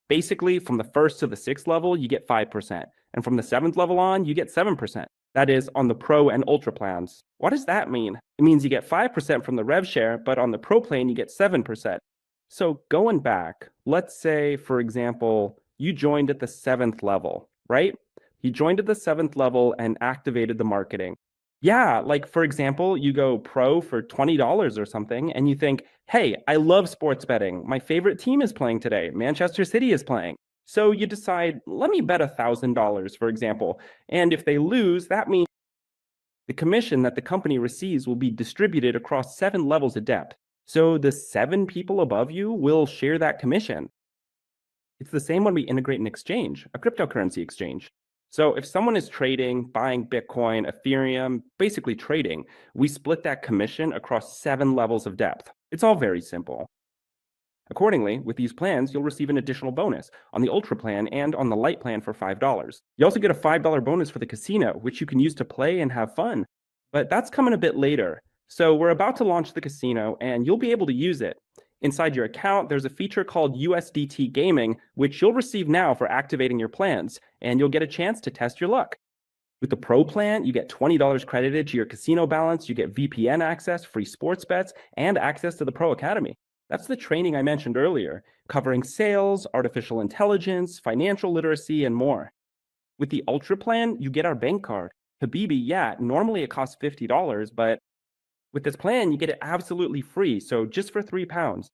Basically, from the 1st to the 6th level, you get 5%. And from the 7th level on, you get 7%. That is on the Pro and Ultra plans. What does that mean? It means you get 5% from the rev share, but on the Pro plan, you get 7%. So going back, let's say, for example, you joined at the 7th level, right? You joined at the 7th level and activated the marketing. Yeah, like for example, you go pro for $20 or something, and you think, hey, I love sports betting. My favorite team is playing today. Manchester City is playing. So you decide, let me bet $1,000, for example. And if they lose, that means the commission that the company receives will be distributed across 7 levels of depth. So the 7 people above you will share that commission. It's the same when we integrate an exchange, a cryptocurrency exchange. So if someone is trading, buying Bitcoin, Ethereum, basically trading, we split that commission across 7 levels of depth. It's all very simple. Accordingly, with these plans, you'll receive an additional bonus on the Ultra plan and on the Lite plan for $5. You also get a $5 bonus for the casino, which you can use to play and have fun. But that's coming a bit later. So we're about to launch the casino, and you'll be able to use it. Inside your account, there's a feature called USDT Gaming, which you'll receive now for activating your plans, and you'll get a chance to test your luck. With the Pro plan, you get $20 credited to your casino balance, you get VPN access, free sports bets, and access to the Pro Academy. That's the training I mentioned earlier, covering sales, artificial intelligence, financial literacy, and more. With the Ultra plan, you get our bank card. Habibi, yeah, normally it costs $50, but with this plan, you get it absolutely free, so just for £3.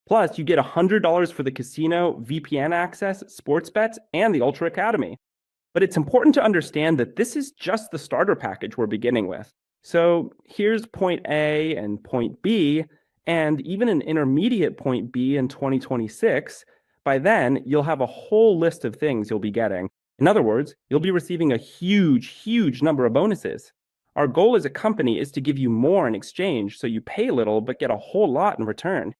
Plus, you get $100 for the casino, VPN access, sports bets, and the Ultra Academy. But it's important to understand that this is just the starter package we're beginning with. So here's point A and point B, and even an intermediate point B in 2026. By then, you'll have a whole list of things you'll be getting. In other words, you'll be receiving a huge number of bonuses. Our goal as a company is to give you more in exchange, so you pay little but get a whole lot in return.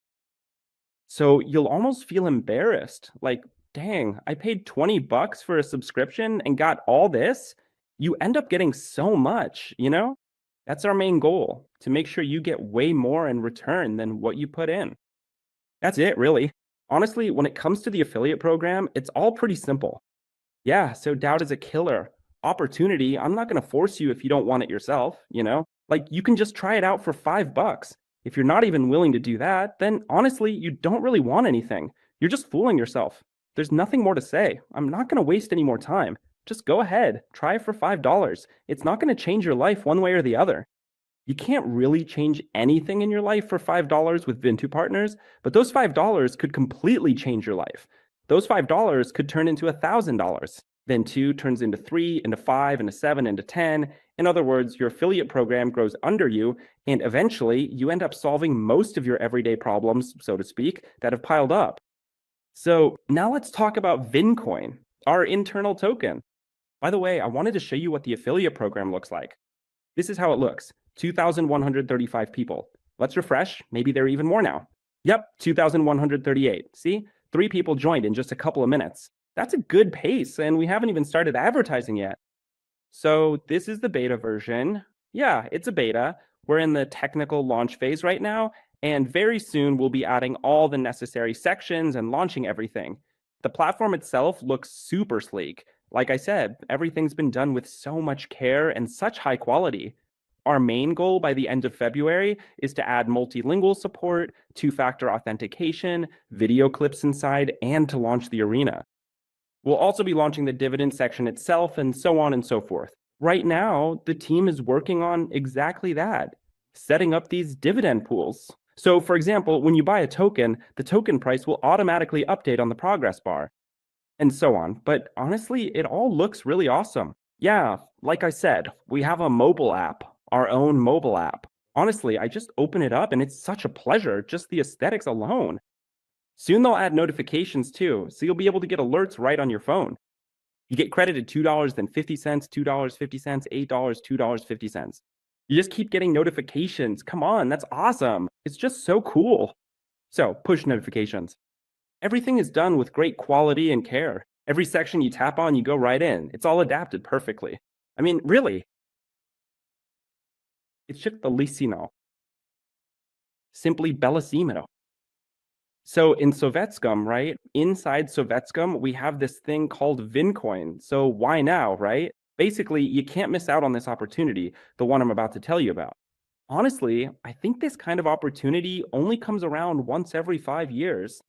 So you'll almost feel embarrassed, like, dang, I paid $20 for a subscription and got all this? You end up getting so much, you know? That's our main goal, to make sure you get way more in return than what you put in. That's it, really. Honestly, when it comes to the affiliate program, it's all pretty simple. Yeah, so doubt is a killer. Opportunity, I'm not going to force you if you don't want it yourself, you know? Like, you can just try it out for $5. If you're not even willing to do that, then honestly, you don't really want anything. You're just fooling yourself. There's nothing more to say. I'm not going to waste any more time. Just go ahead, try it for $5. It's not going to change your life one way or the other. You can't really change anything in your life for $5 with Win²Partners, but those $5 could completely change your life. Those $5 could turn into $1,000. Then 2 turns into 3, into 5, into 7, into 10. In other words, your affiliate program grows under you, and eventually you end up solving most of your everyday problems, so to speak, that have piled up. So now let's talk about Vincoin, our internal token. By the way, I wanted to show you what the affiliate program looks like. This is how it looks, 2,135 people. Let's refresh, maybe there are even more now. Yep, 2,138. See, 3 people joined in just a couple of minutes. That's a good pace, and we haven't even started advertising yet. So this is the beta version. Yeah, it's a beta. We're in the technical launch phase right now, And very soon, we'll be adding all the necessary sections and launching everything. The platform itself looks super sleek. Like I said, everything's been done with so much care and such high quality. Our main goal by the end of February is to add multilingual support, two-factor authentication, video clips inside, and to launch the arena. We'll also be launching the dividend section itself and so on and so forth. Right now, the team is working on exactly that, setting up these dividend pools. So for example, when you buy a token, the token price will automatically update on the progress bar, and so on. But honestly, it all looks really awesome. Yeah, like I said, we have a mobile app, our own mobile app. Honestly, I just open it up and it's such a pleasure, just the aesthetics alone. Soon they'll add notifications too, so you'll be able to get alerts right on your phone. You get credited $2.50, $2.50, $8, $2.50. You just keep getting notifications. Come on, that's awesome. It's just so cool. So, push notifications. Everything is done with great quality and care. Every section you tap on, you go right in. It's all adapted perfectly. I mean, really. It's just bellissimo. Simply bellissimo. So in Sovetscom, right? Inside Sovetscom, we have this thing called Vincoin. So why now, right? Basically, you can't miss out on this opportunity, the one I'm about to tell you about. Honestly, I think this kind of opportunity only comes around once every 5 years.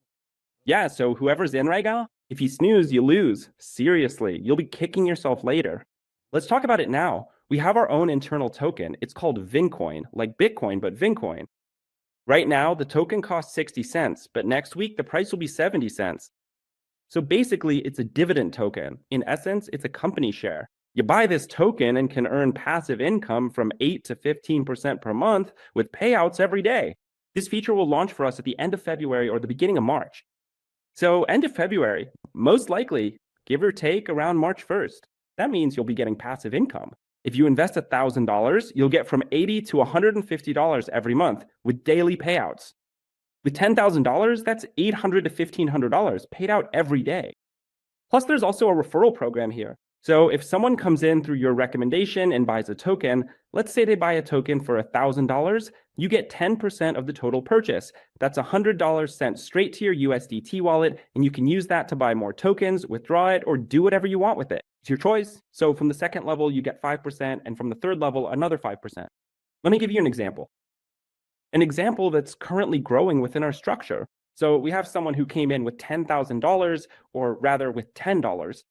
Yeah, so whoever's in right now, if you snooze, you lose. Seriously, you'll be kicking yourself later. Let's talk about it now. We have our own internal token. It's called Vincoin, like Bitcoin, but Vincoin. Right now, the token costs 60 cents, but next week the price will be 70 cents. So basically, it's a dividend token. In essence, it's a company share. You buy this token and can earn passive income from 8 to 15% per month with payouts every day. This feature will launch for us at the end of February or the beginning of March. So end of February, most likely, give or take around March 1st. That means you'll be getting passive income. If you invest $1,000, you'll get from $80 to $150 every month with daily payouts. With $10,000, that's $800 to $1,500 paid out every day. Plus, there's also a referral program here. So if someone comes in through your recommendation and buys a token, let's say they buy a token for $1,000, you get 10% of the total purchase. That's $100 sent straight to your USDT wallet, and you can use that to buy more tokens, withdraw it, or do whatever you want with it. It's your choice. So from the second level, you get 5%, and from the third level, another 5%. Let me give you an example. An example that's currently growing within our structure. So we have someone who came in with $10,000, or rather with $10.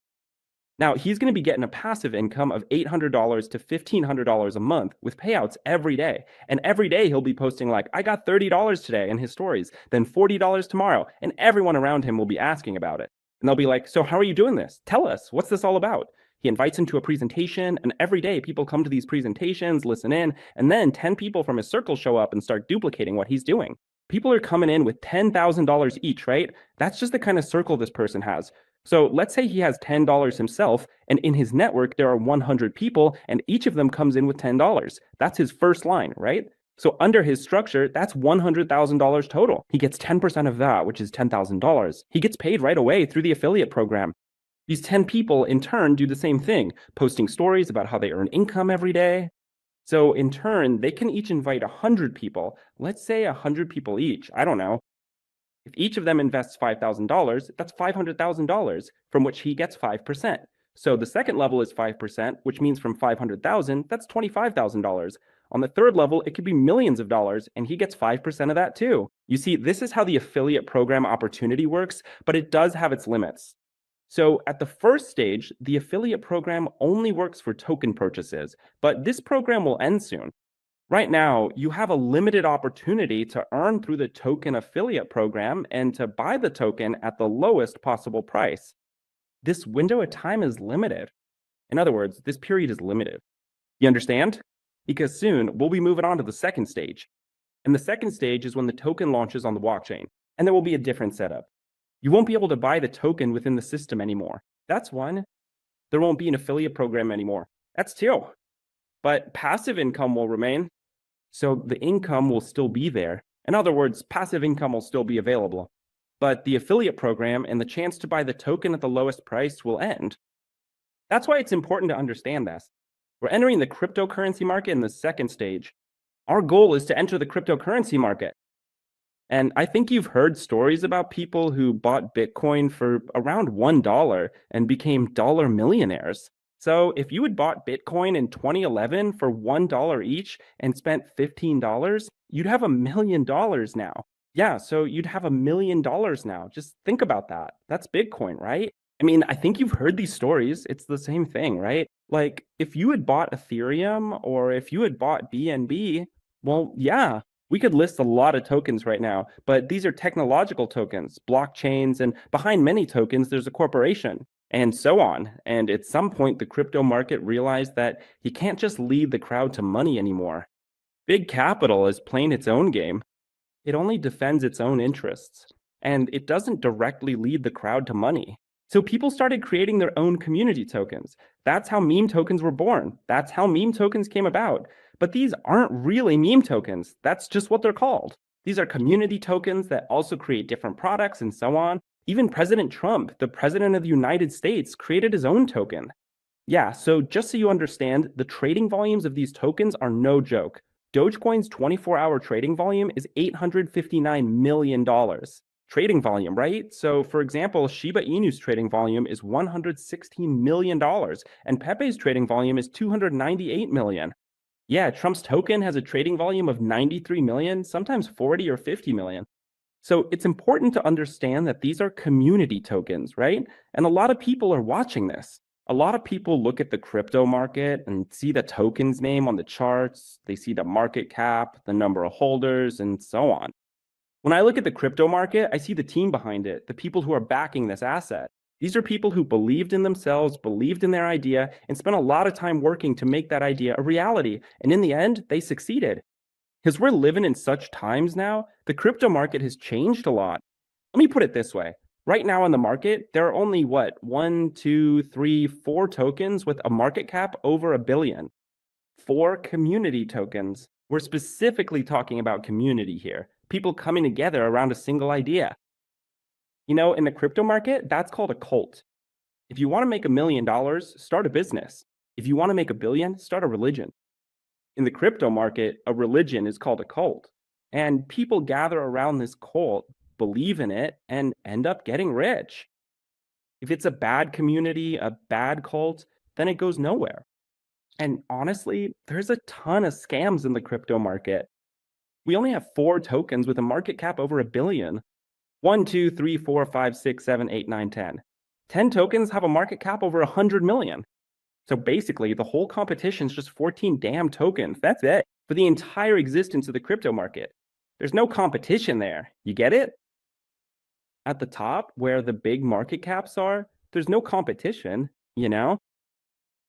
Now, he's going to be getting a passive income of $800 to $1,500 a month with payouts every day. And every day he'll be posting like, I got $30 today in his stories, then $40 tomorrow. And everyone around him will be asking about it. And they'll be like, so how are you doing this? Tell us, what's this all about? He invites him to a presentation, and every day people come to these presentations, listen in, and then 10 people from his circle show up and start duplicating what he's doing. People are coming in with $10,000 each, right? That's just the kind of circle this person has. So let's say he has $10 himself, and in his network, there are 100 people, and each of them comes in with $10. That's his first line, right? So under his structure, that's $100,000 total. He gets 10% of that, which is $10,000. He gets paid right away through the affiliate program. These 10 people, in turn, do the same thing, posting stories about how they earn income every day. So in turn, they can each invite 100 people, let's say 100 people each, I don't know. If each of them invests $5,000, that's $500,000, from which he gets 5%. So the second level is 5%, which means from $500,000, that's $25,000. On the third level, it could be millions of dollars, and he gets 5% of that too. You see, this is how the affiliate program opportunity works, but it does have its limits. So at the first stage, the affiliate program only works for token purchases, but this program will end soon. Right now, you have a limited opportunity to earn through the token affiliate program and to buy the token at the lowest possible price. This window of time is limited. In other words, this period is limited. You understand? Because soon we'll be moving on to the second stage. And the second stage is when the token launches on the blockchain, and there will be a different setup. You won't be able to buy the token within the system anymore. That's one. There won't be an affiliate program anymore. That's two. But passive income will remain. So the income will still be there. In other words, passive income will still be available. But the affiliate program and the chance to buy the token at the lowest price will end. That's why it's important to understand this. We're entering the cryptocurrency market in the second stage. Our goal is to enter the cryptocurrency market. And I think you've heard stories about people who bought Bitcoin for around $1 and became dollar millionaires. So if you had bought Bitcoin in 2011 for $1 each and spent $15, you'd have $1 million now. Yeah, so you'd have $1 million now. Just think about that. That's Bitcoin, right? I mean, I think you've heard these stories. It's the same thing, right? Like if you had bought Ethereum or if you had bought BNB, well, yeah, we could list a lot of tokens right now, but these are technological tokens, blockchains, and behind many tokens, there's a corporation and so on. And at some point, the crypto market realized that you can't just lead the crowd to money anymore. Big capital is playing its own game. It only defends its own interests, and it doesn't directly lead the crowd to money. So people started creating their own community tokens. That's how meme tokens were born. That's how meme tokens came about. But these aren't really meme tokens. That's just what they're called. These are community tokens that also create different products and so on. Even President Trump, the president of the United States, created his own token. Yeah, so just so you understand, the trading volumes of these tokens are no joke. Dogecoin's 24-hour trading volume is $859 million. Trading volume, right? So for example, Shiba Inu's trading volume is $116 million, and Pepe's trading volume is $298 million. Yeah, Trump's token has a trading volume of 93 million, sometimes 40 or 50 million. So it's important to understand that these are community tokens, right? And a lot of people are watching this. A lot of people look at the crypto market and see the token's name on the charts. They see the market cap, the number of holders, and so on. When I look at the crypto market, I see the team behind it, the people who are backing this asset. These are people who believed in themselves, believed in their idea, and spent a lot of time working to make that idea a reality. And in the end, they succeeded. Because we're living in such times now, the crypto market has changed a lot. Let me put it this way. Right now in the market, there are only one, two, three, four tokens with a market cap over $1 billion. 4 community tokens. We're specifically talking about community here. People coming together around a single idea. You know, in the crypto market, that's called a cult. If you want to make $1 million, start a business. If you want to make $1 billion, start a religion. In the crypto market, a religion is called a cult. And people gather around this cult, believe in it, and end up getting rich. If it's a bad community, a bad cult, then it goes nowhere. And honestly, there's a ton of scams in the crypto market. We only have 4 tokens with a market cap over $1 billion. 1, 2, 3, 4, 5, 6, 7, 8, 9, 10. 10 tokens have a market cap over 100 million. So basically, the whole competition is just 14 damn tokens. That's it for the entire existence of the crypto market. There's no competition there. You get it? At the top, where the big market caps are, there's no competition, you know?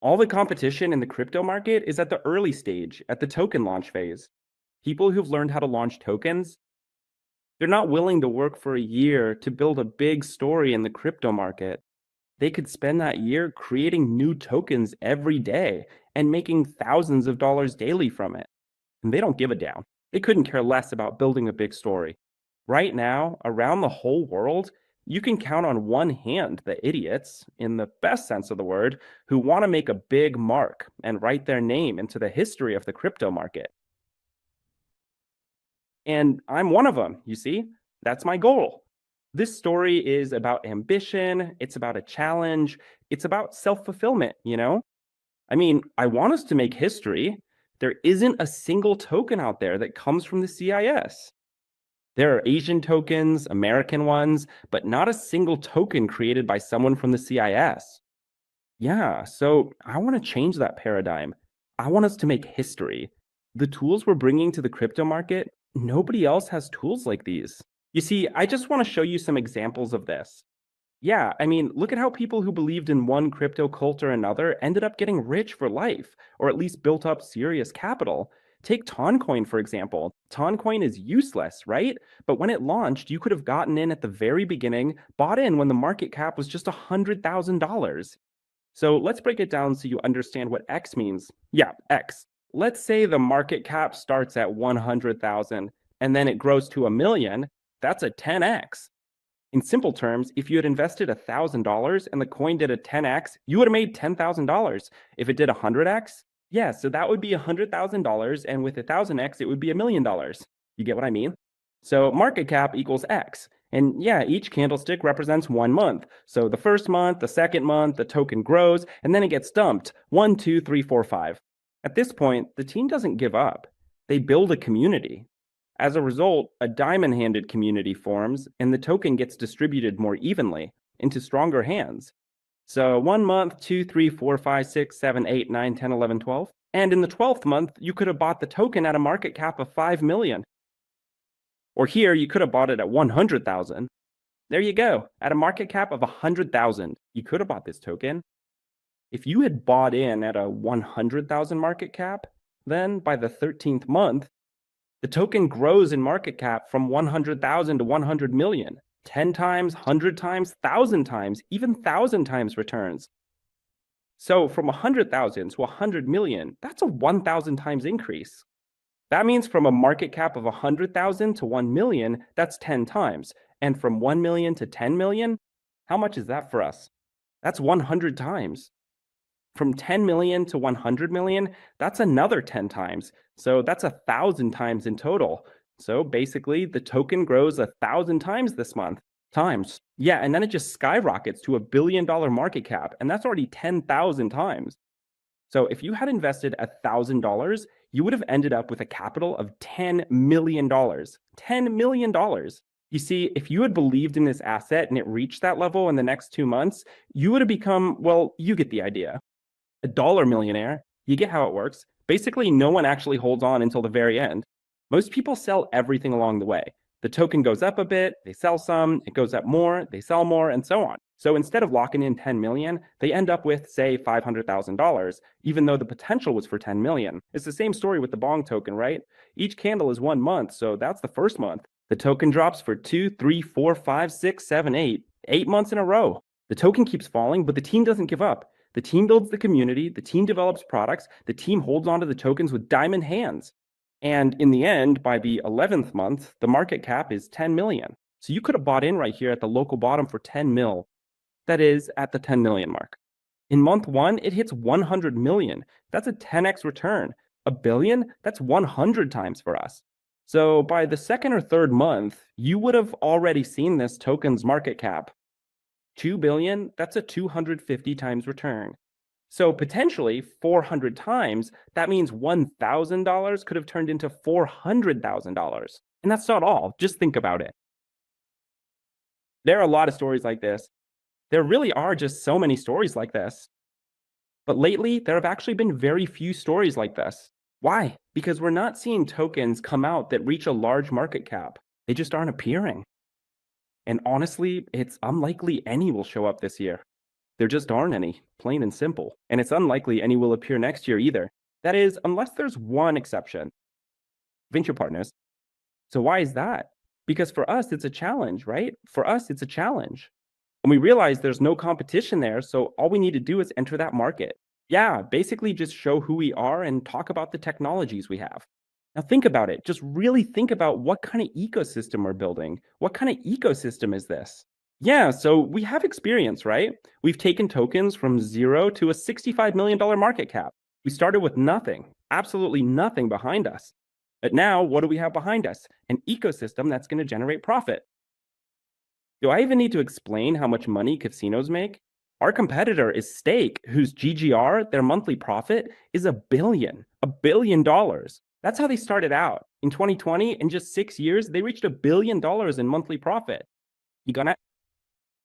All the competition in the crypto market is at the early stage, at the token launch phase. People who've learned how to launch tokens, they're not willing to work for a year to build a big story in the crypto market. They could spend that year creating new tokens every day and making thousands of dollars daily from it. And they don't give a damn. They couldn't care less about building a big story. Right now, around the whole world, you can count on one hand the idiots, in the best sense of the word, who want to make a big mark and write their name into the history of the crypto market. And I'm one of them, you see? That's my goal. This story is about ambition, it's about a challenge, it's about self-fulfillment, you know? I mean, I want us to make history. There isn't a single token out there that comes from the CIS. There are Asian tokens, American ones, but not a single token created by someone from the CIS. Yeah, so I want to change that paradigm. I want us to make history. The tools we're bringing to the crypto market, nobody else has tools like these. You see, I just want to show you some examples of this. Yeah, I mean, look at how people who believed in one crypto cult or another ended up getting rich for life, or at least built up serious capital. Take Toncoin, for example. Toncoin is useless, right? But when it launched, you could have gotten in at the very beginning, bought in when the market cap was just $100,000. So let's break it down so you understand what X means. Yeah, X. Let's say the market cap starts at 100,000 and then it grows to 1 million. That's a 10x. In simple terms, if you had invested $1,000 and the coin did a 10x, you would have made $10,000. If it did 100x, yeah, so that would be $100,000, and with 1,000x, it would be $1 million. You get what I mean? So market cap equals X. And yeah, each candlestick represents 1 month. So the first month, the second month, the token grows, and then it gets dumped. 1, 2, 3, 4, 5. At this point, the team doesn't give up. They build a community. As a result, a diamond-handed community forms, and the token gets distributed more evenly into stronger hands. So 1 month, 2, 3, 4, 5, 6, 7, 8, 9, 10, 11, 12. And in the 12th month, you could have bought the token at a market cap of 5 million. Or here, you could have bought it at 100,000. There you go. At a market cap of 100,000, you could have bought this token. If you had bought in at a 100,000 market cap, then by the 13th month, the token grows in market cap from 100,000 to 100 million. 10 times, 100 times, 1,000 times, even 1,000 times returns. So from 100,000 to 100 million, that's a 1,000 times increase. That means from a market cap of 100,000 to 1 million, that's 10 times. And from 1 million to 10 million, how much is that for us? That's 100 times. From 10 million to 100 million, that's another 10 times. So that's 1,000 times in total. So basically, the token grows 1,000 times this month. Yeah, and then it just skyrockets to $1 billion market cap, and that's already 10,000 times. So if you had invested $1,000, you would have ended up with a capital of $10 million. $10 million. You see, if you had believed in this asset and it reached that level in the next 2 months, you would have become, well, you get the idea. A dollar millionaire. You get how it works. Basically, no one actually holds on until the very end. Most people sell everything along the way. The token goes up a bit, they sell some, it goes up more, they sell more, and so on. So instead of locking in 10 million, they end up with, say, $500,000, even though the potential was for 10 million. It's the same story with the Bong token, right? Each candle is 1 month, so that's the first month. The token drops for 2, 3, 4, 5, 6, 7, 8. 8 months in a row. The token keeps falling, but the team doesn't give up. The team builds the community, the team develops products, the team holds onto the tokens with diamond hands. And in the end, by the 11th month, the market cap is 10 million. So you could have bought in right here at the local bottom for 10 mil. That is at the 10 million mark. In month 1, it hits 100 million. That's a 10x return. A billion? That's 100 times for us. So by the second or third month, you would have already seen this token's market cap. 2 billion, that's a 250 times return. So potentially 400 times, that means $1,000 could have turned into $400,000. And that's not all. Just think about it. There are a lot of stories like this. There really are just so many stories like this. But lately, there have actually been very few stories like this. Why? Because we're not seeing tokens come out that reach a large market cap. They just aren't appearing. And honestly, it's unlikely any will show up this year. There just aren't any, plain and simple. And it's unlikely any will appear next year either. That is, unless there's one exception. Win²Partners. So why is that? Because for us, it's a challenge, right? For us, it's a challenge. And we realize there's no competition there, so all we need to do is enter that market. Yeah, basically just show who we are and talk about the technologies we have. Now think about it. Just really think about what kind of ecosystem we're building. What kind of ecosystem is this? Yeah, so we have experience, right? We've taken tokens from 0 to a $65 million market cap. We started with nothing, absolutely nothing behind us. But now, what do we have behind us? An ecosystem that's going to generate profit. Do I even need to explain how much money casinos make? Our competitor is Stake, whose GGR, their monthly profit, is $1 billion. $1 billion. That's how they started out. In 2020, in just 6 years, they reached $1 billion in monthly profit. You gonna?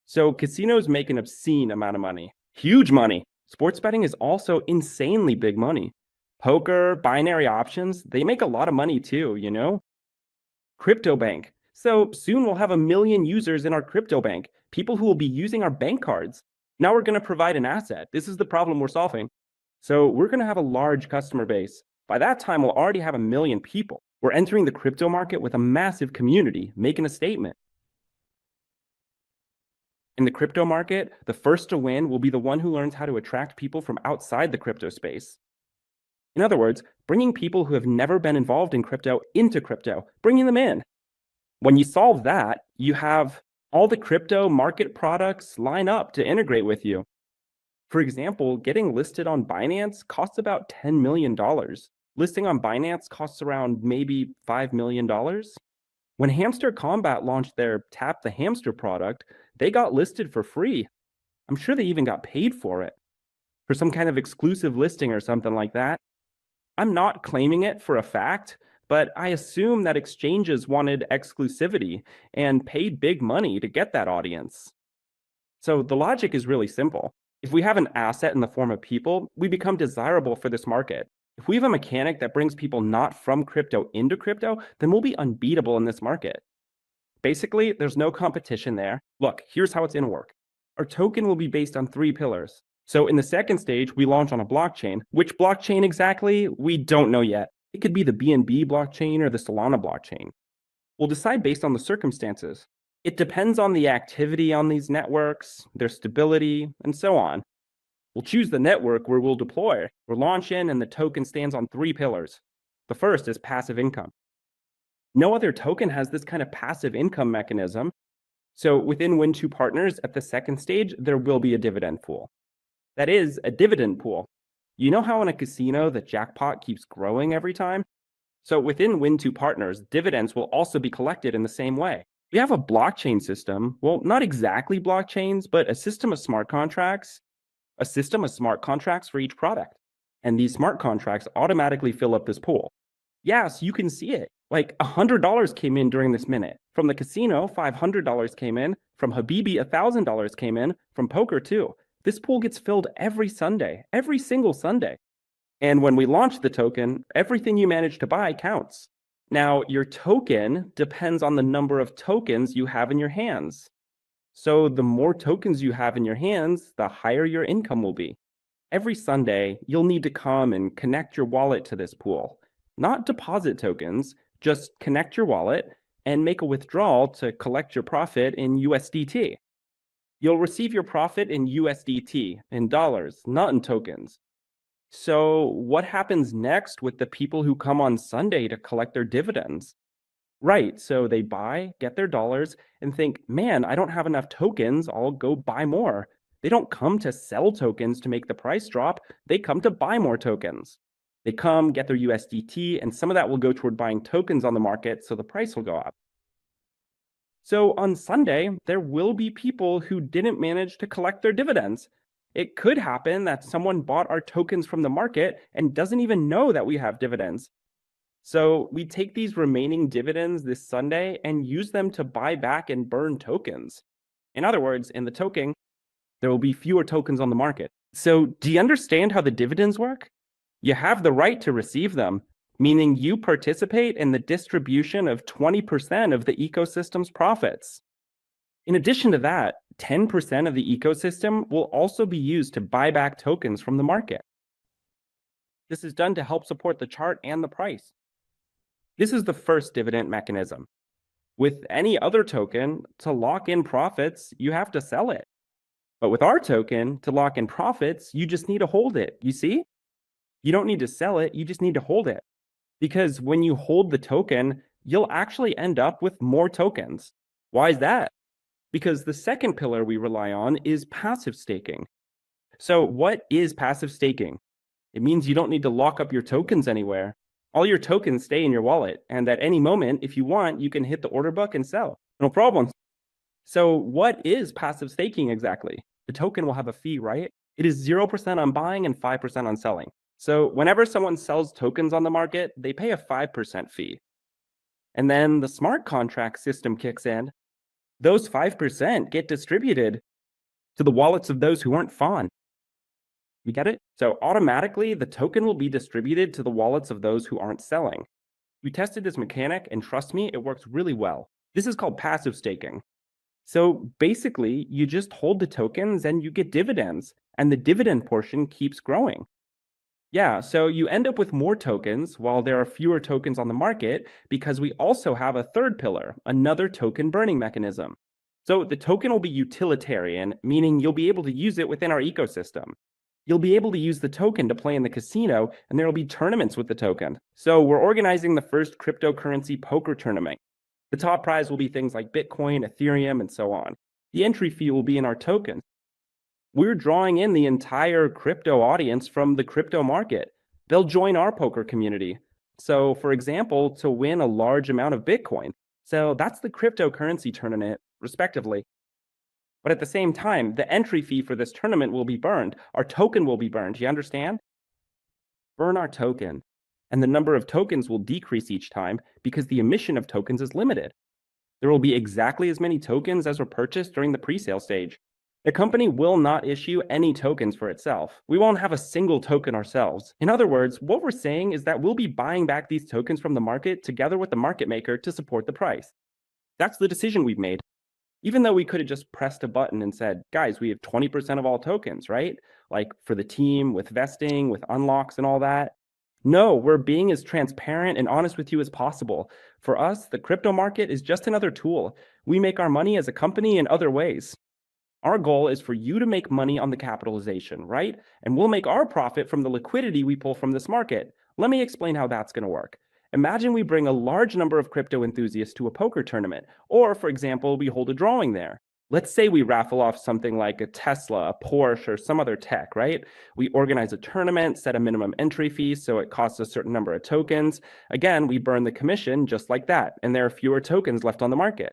So casinos make an obscene amount of money. Huge money. Sports betting is also insanely big money. Poker, binary options, they make a lot of money too, you know? Crypto bank. So soon we'll have 1 million users in our crypto bank, people who will be using our bank cards. Now we're going to provide an asset. This is the problem we're solving. So we're going to have a large customer base. By that time, we'll already have 1 million people. We're entering the crypto market with a massive community, making a statement. In the crypto market, the first to win will be the one who learns how to attract people from outside the crypto space. In other words, bringing people who have never been involved in crypto into crypto, bringing them in. When you solve that, you have all the crypto market products line up to integrate with you. For example, getting listed on Binance costs about $10 million. Listing on Binance costs around maybe $5 million. When Hamster Combat launched their Tap the Hamster product, they got listed for free. I'm sure they even got paid for it, for some kind of exclusive listing or something like that. I'm not claiming it for a fact, but I assume that exchanges wanted exclusivity and paid big money to get that audience. So the logic is really simple. If we have an asset in the form of people, we become desirable for this market. If we have a mechanic that brings people not from crypto into crypto, then we'll be unbeatable in this market. Basically, there's no competition there. Look, here's how it's going to work. Our token will be based on 3 pillars. So in the second stage, we launch on a blockchain. Which blockchain exactly? We don't know yet. It could be the BNB blockchain or the Solana blockchain. We'll decide based on the circumstances. It depends on the activity on these networks, their stability, and so on. We'll choose the network where we'll deploy. We'll launch in, and the token stands on 3 pillars. The first is passive income. No other token has this kind of passive income mechanism. So within Win²Partners, at the second stage, there will be a dividend pool. That is, a dividend pool. You know how in a casino the jackpot keeps growing every time? So within Win²Partners, dividends will also be collected in the same way. We have a blockchain system, well, not exactly blockchains, but a system of smart contracts for each product. And these smart contracts automatically fill up this pool. Yes, you can see it. Like $100 came in during this minute. From the casino, $500 came in. From Habibi, $1,000 came in. From poker, too. This pool gets filled every Sunday, every single Sunday. And when we launch the token, everything you manage to buy counts. Now, your token depends on the number of tokens you have in your hands. So the more tokens you have in your hands, the higher your income will be. Every Sunday, you'll need to come and connect your wallet to this pool. Not deposit tokens, just connect your wallet and make a withdrawal to collect your profit in USDT. You'll receive your profit in USDT, in dollars, not in tokens. So what happens next with the people who come on Sunday to collect their dividends? Right, so they buy, get their dollars, and think, man, I don't have enough tokens, I'll go buy more. They don't come to sell tokens to make the price drop, they come to buy more tokens. They come, get their USDT, and some of that will go toward buying tokens on the market, so the price will go up. So on Sunday, there will be people who didn't manage to collect their dividends. It could happen that someone bought our tokens from the market and doesn't even know that we have dividends. So we take these remaining dividends this Sunday and use them to buy back and burn tokens. In other words, in the token, there will be fewer tokens on the market. So do you understand how the dividends work? You have the right to receive them, meaning you participate in the distribution of 20% of the ecosystem's profits. In addition to that, 10% of the ecosystem will also be used to buy back tokens from the market. This is done to help support the chart and the price. This is the first dividend mechanism. With any other token, to lock in profits, you have to sell it. But with our token, to lock in profits, you just need to hold it, you see? You don't need to sell it, you just need to hold it. Because when you hold the token, you'll actually end up with more tokens. Why is that? Because the second pillar we rely on is passive staking. So what is passive staking? It means you don't need to lock up your tokens anywhere. All your tokens stay in your wallet, and at any moment, if you want, you can hit the order book and sell. No problem. So what is passive staking exactly? The token will have a fee, right? It is 0% on buying and 5% on selling. So whenever someone sells tokens on the market, they pay a 5% fee. And then the smart contract system kicks in. Those 5% get distributed to the wallets of those who aren't fond. You get it? So automatically, the token will be distributed to the wallets of those who aren't selling. We tested this mechanic, and trust me, it works really well. This is called passive staking. So basically, you just hold the tokens and you get dividends, and the dividend portion keeps growing. Yeah, so you end up with more tokens while there are fewer tokens on the market because we also have a third pillar, another token burning mechanism. So the token will be utilitarian, meaning you'll be able to use it within our ecosystem. You'll be able to use the token to play in the casino, and there will be tournaments with the token. So we're organizing the first cryptocurrency poker tournament. The top prize will be things like Bitcoin, Ethereum, and so on. The entry fee will be in our token. We're drawing in the entire crypto audience from the crypto market. They'll join our poker community. So, for example, to win a large amount of Bitcoin, So that's the cryptocurrency tournament, respectively. But at the same time, the entry fee for this tournament will be burned. Our token will be burned. You understand? Burn our token. And the number of tokens will decrease each time because the emission of tokens is limited. There will be exactly as many tokens as were purchased during the pre-sale stage. The company will not issue any tokens for itself. We won't have a single token ourselves. In other words, what we're saying is that we'll be buying back these tokens from the market together with the market maker to support the price. That's the decision we've made. Even though we could have just pressed a button and said, guys, we have 20% of all tokens, right? Like for the team with vesting, with unlocks and all that. No, we're being as transparent and honest with you as possible. For us, the crypto market is just another tool. We make our money as a company in other ways. Our goal is for you to make money on the capitalization, right? And we'll make our profit from the liquidity we pull from this market. Let me explain how that's going to work. Imagine we bring a large number of crypto enthusiasts to a poker tournament, or for example, we hold a drawing there. Let's say we raffle off something like a Tesla, a Porsche, or some other tech, right? We organize a tournament, set a minimum entry fee so it costs a certain number of tokens. Again, we burn the commission just like that, and there are fewer tokens left on the market.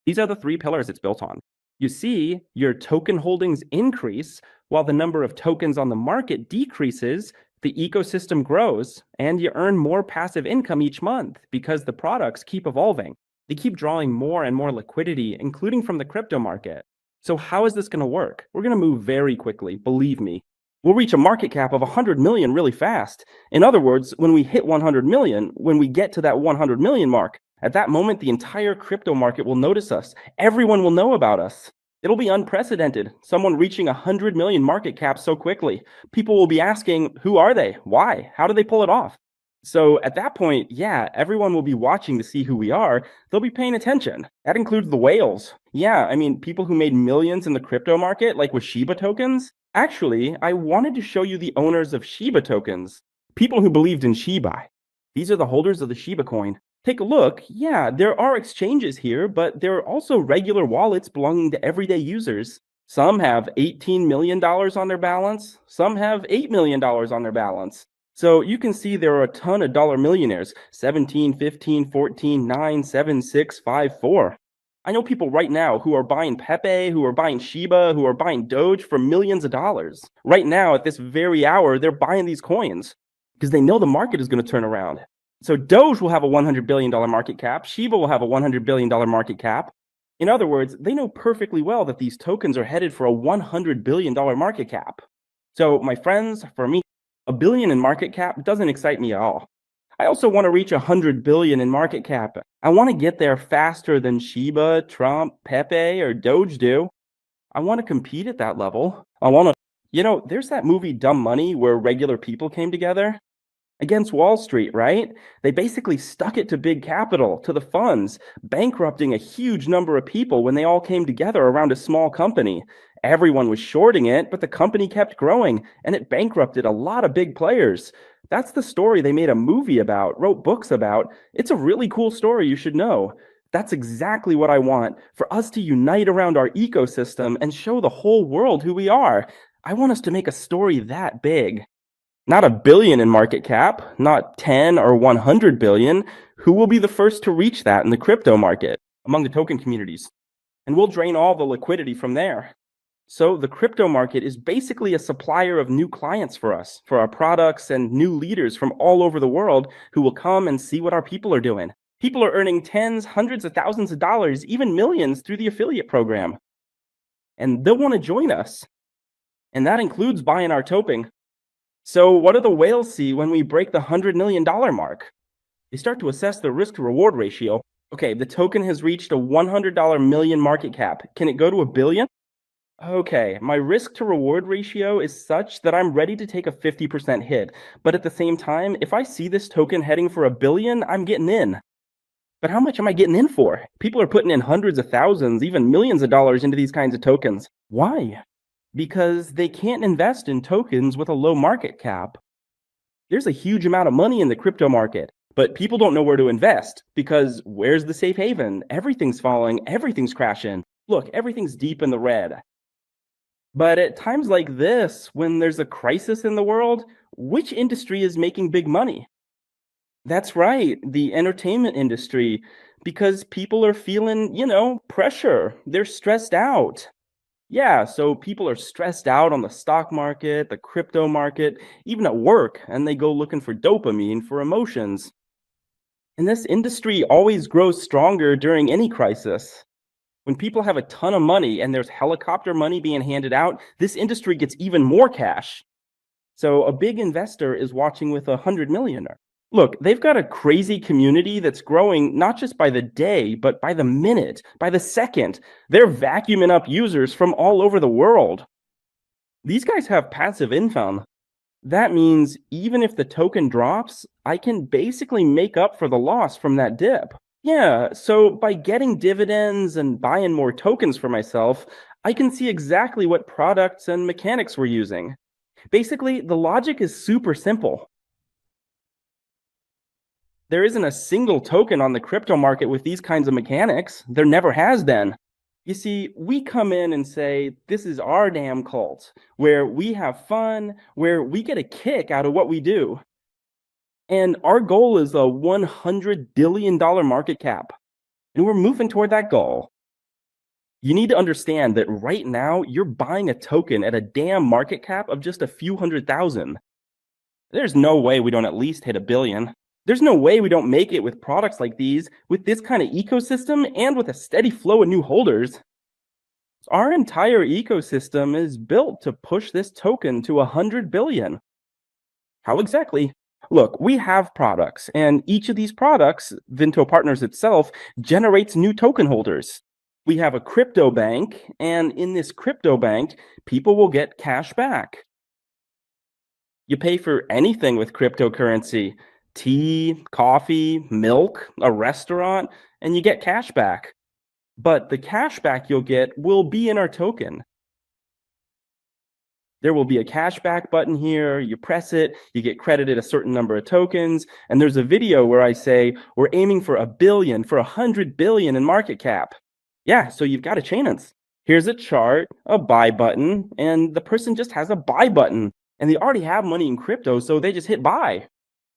These are the three pillars it's built on. You see, your token holdings increase while the number of tokens on the market decreases. The ecosystem grows and you earn more passive income each month because the products keep evolving. They keep drawing more and more liquidity, including from the crypto market. So how is this going to work? We're going to move very quickly, believe me. We'll reach a market cap of 100 million really fast. In other words, when we hit 100 million, when we get to that 100 million mark, at that moment, the entire crypto market will notice us. Everyone will know about us. It'll be unprecedented. Someone reaching 100 million market cap so quickly. People will be asking, who are they? Why? How do they pull it off? So at that point, yeah, everyone will be watching to see who we are. They'll be paying attention. That includes the whales. Yeah, I mean, people who made millions in the crypto market, like with Shiba tokens. Actually, I wanted to show you the owners of Shiba tokens. People who believed in Shiba. These are the holders of the Shiba coin. Take a look. Yeah, there are exchanges here, but there are also regular wallets belonging to everyday users. Some have $18 million on their balance. Some have $8 million on their balance. So you can see there are a ton of dollar millionaires. 17, 15, 14, 9, 7, 6, 5, 4. I know people right now who are buying Pepe, who are buying Shiba, who are buying Doge for millions of dollars. Right now, at this very hour, they're buying these coins because they know the market is going to turn around. So Doge will have a $100 billion market cap. Shiba will have a $100 billion market cap. In other words, they know perfectly well that these tokens are headed for a $100 billion market cap. So my friends, for me, $1 billion in market cap doesn't excite me at all. I also want to reach $100 billion in market cap. I want to get there faster than Shiba, Trump, Pepe, or Doge do. I want to compete at that level. There's that movie Dumb Money where regular people came together against Wall Street, right? They basically stuck it to big capital, to the funds, bankrupting a huge number of people when they all came together around a small company. Everyone was shorting it, but the company kept growing, and it bankrupted a lot of big players. That's the story they made a movie about, wrote books about. It's a really cool story you should know. That's exactly what I want, for us to unite around our ecosystem and show the whole world who we are. I want us to make a story that big. Not $1 billion in market cap, not 10 or 100 billion. Who will be the first to reach that in the crypto market among the token communities? And we'll drain all the liquidity from there. So the crypto market is basically a supplier of new clients for us, for our products and new leaders from all over the world who will come and see what our people are doing. People are earning tens, hundreds of thousands of dollars, even millions through the affiliate program. And they'll want to join us. And that includes buying our token. So what do the whales see when we break the $100 million mark? They start to assess the risk to reward ratio. Okay, the token has reached a $100 million market cap. Can it go to $1 billion? Okay, my risk to reward ratio is such that I'm ready to take a 50% hit. But at the same time, if I see this token heading for $1 billion, I'm getting in. But how much am I getting in for? People are putting in hundreds of thousands, even millions of dollars into these kinds of tokens. Why? Because they can't invest in tokens with a low market cap. There's a huge amount of money in the crypto market, but people don't know where to invest because where's the safe haven? Everything's falling, everything's crashing. Look, everything's deep in the red. But at times like this, when there's a crisis in the world, which industry is making big money? That's right, the entertainment industry. Because people are feeling, pressure. They're stressed out. Yeah, so people are stressed out on the stock market, the crypto market, even at work, and they go looking for dopamine for emotions. And this industry always grows stronger during any crisis. When people have a ton of money and there's helicopter money being handed out, this industry gets even more cash. So a big investor is watching with 100 millionaire. Look, they've got a crazy community that's growing not just by the day, but by the minute, by the second. They're vacuuming up users from all over the world. These guys have passive income. That means even if the token drops, I can basically make up for the loss from that dip. Yeah, so by getting dividends and buying more tokens for myself, I can see exactly what products and mechanics we're using. Basically, the logic is super simple. There isn't a single token on the crypto market with these kinds of mechanics. There never has been. You see, we come in and say, this is our damn cult, where we have fun, where we get a kick out of what we do. And our goal is a $100 billion market cap. And we're moving toward that goal. You need to understand that right now, you're buying a token at a damn market cap of just a few 100,000. There's no way we don't at least hit $1 billion. There's no way we don't make it with products like these, with this kind of ecosystem, and with a steady flow of new holders. Our entire ecosystem is built to push this token to 100 billion. How exactly? Look, we have products, and each of these products, Win²Partners itself, generates new token holders. We have a crypto bank, and in this crypto bank, people will get cash back. You pay for anything with cryptocurrency. Tea, coffee, milk, a restaurant, and you get cash back. But the cash back you'll get will be in our token. There will be a cashback button here. You press it, you get credited a certain number of tokens. And there's a video where I say, we're aiming for 1 billion, for 100 billion in market cap. Yeah, so you've got a chance. Here's a chart, a buy button, and the person just has a buy button. And they already have money in crypto, so they just hit buy.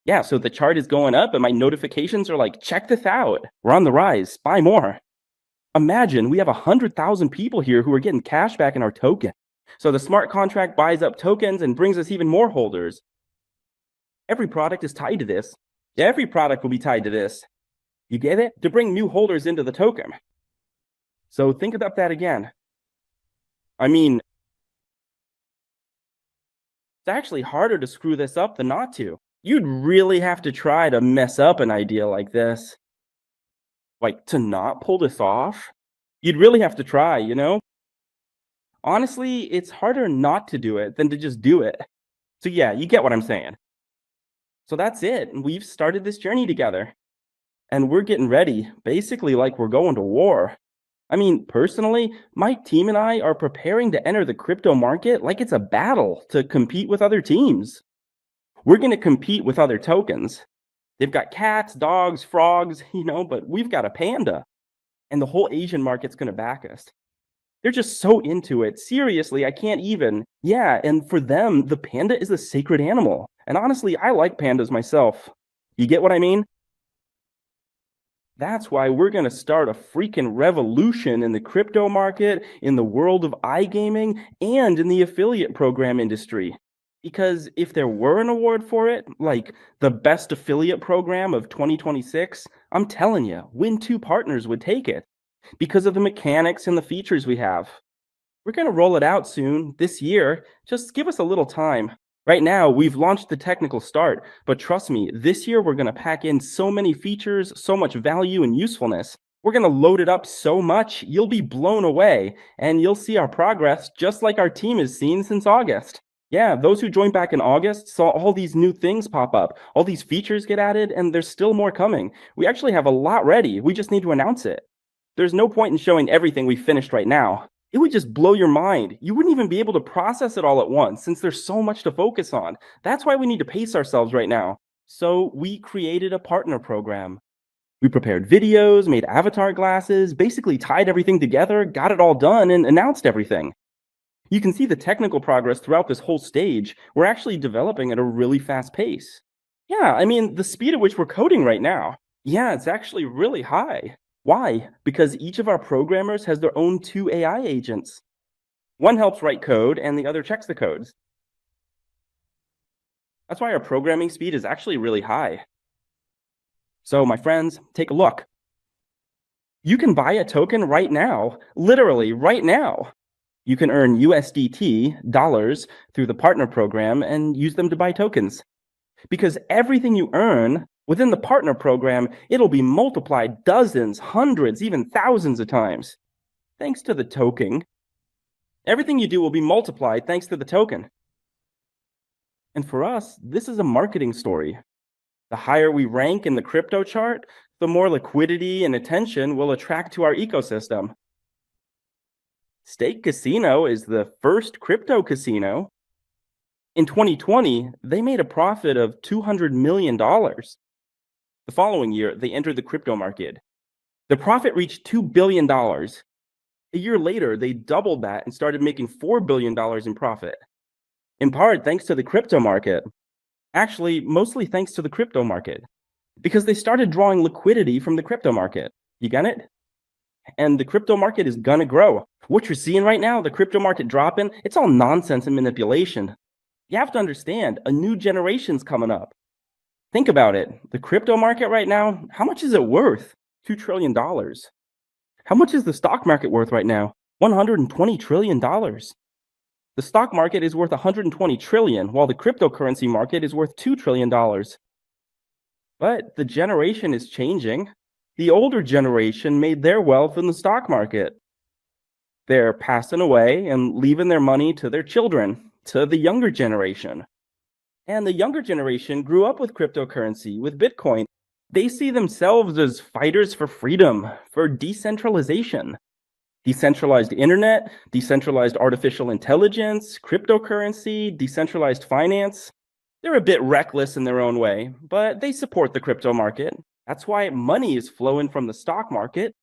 Yeah, so the chart is going up and my notifications are like, check this out. We're on the rise, buy more. Imagine we have 100,000 people here who are getting cash back in our token. So the smart contract buys up tokens and brings us even more holders. Every product is tied to this. Every product will be tied to this. You get it? To bring new holders into the token. So think about that again. I mean, it's actually harder to screw this up than not to. You'd really have to try to mess up an idea like this. Like, to not pull this off? You'd really have to try, Honestly, it's harder not to do it than to just do it. So yeah, you get what I'm saying. So that's it. We've started this journey together. And we're getting ready, basically like we're going to war. I mean, personally, my team and I are preparing to enter the crypto market like it's a battle to compete with other teams. We're going to compete with other tokens. They've got cats, dogs, frogs, but we've got a panda. And the whole Asian market's going to back us. They're just so into it. Seriously, I can't even. Yeah, and for them, the panda is a sacred animal. And honestly, I like pandas myself. You get what I mean? That's why we're going to start a freaking revolution in the crypto market, in the world of iGaming, and in the affiliate program industry. Because if there were an award for it, like the best affiliate program of 2026, I'm telling you, Win²Partners would take it because of the mechanics and the features we have. We're going to roll it out soon, this year. Just give us a little time. Right now, we've launched the technical start, but trust me, this year we're going to pack in so many features, so much value and usefulness. We're going to load it up so much, you'll be blown away, and you'll see our progress just like our team has seen since August. Yeah, those who joined back in August saw all these new things pop up, all these features get added, and there's still more coming. We actually have a lot ready, we just need to announce it. There's no point in showing everything we finished right now. It would just blow your mind. You wouldn't even be able to process it all at once since there's so much to focus on. That's why we need to pace ourselves right now. So we created a partner program. We prepared videos, made avatar glasses, basically tied everything together, got it all done, and announced everything. You can see the technical progress throughout this whole stage. We're actually developing at a really fast pace. Yeah, I mean, the speed at which we're coding right now. Yeah, it's actually really high. Why? Because each of our programmers has their own two AI agents. One helps write code and the other checks the codes. That's why our programming speed is actually really high. So, my friends, take a look. You can buy a token right now, literally right now. You can earn USDT, dollars, through the partner program and use them to buy tokens. Because everything you earn within the partner program, it'll be multiplied dozens, hundreds, even thousands of times. Thanks to the token. Everything you do will be multiplied thanks to the token. And for us, this is a marketing story. The higher we rank in the crypto chart, the more liquidity and attention we'll attract to our ecosystem. Stake Casino is the first crypto casino. In 2020, they made a profit of $200 million. The following year, they entered the crypto market. The profit reached $2 billion. A year later, they doubled that and started making $4 billion in profit. In part, thanks to the crypto market. Actually, mostly thanks to the crypto market. Because they started drawing liquidity from the crypto market. You get it? And the crypto market is gonna grow. What you're seeing right now, the crypto market dropping, it's all nonsense and manipulation. You have to understand, a new generation's coming up. Think about it. The crypto market right now, how much is it worth? $2 trillion. How much is the stock market worth right now? $120 trillion. The stock market is worth 120 trillion, while the cryptocurrency market is worth $2 trillion. But the generation is changing. The older generation made their wealth in the stock market. They're passing away and leaving their money to their children, to the younger generation. And the younger generation grew up with cryptocurrency, with Bitcoin. They see themselves as fighters for freedom, for decentralization. Decentralized internet, decentralized artificial intelligence, cryptocurrency, decentralized finance. They're a bit reckless in their own way, but they support the crypto market. That's why money is flowing from the stock market.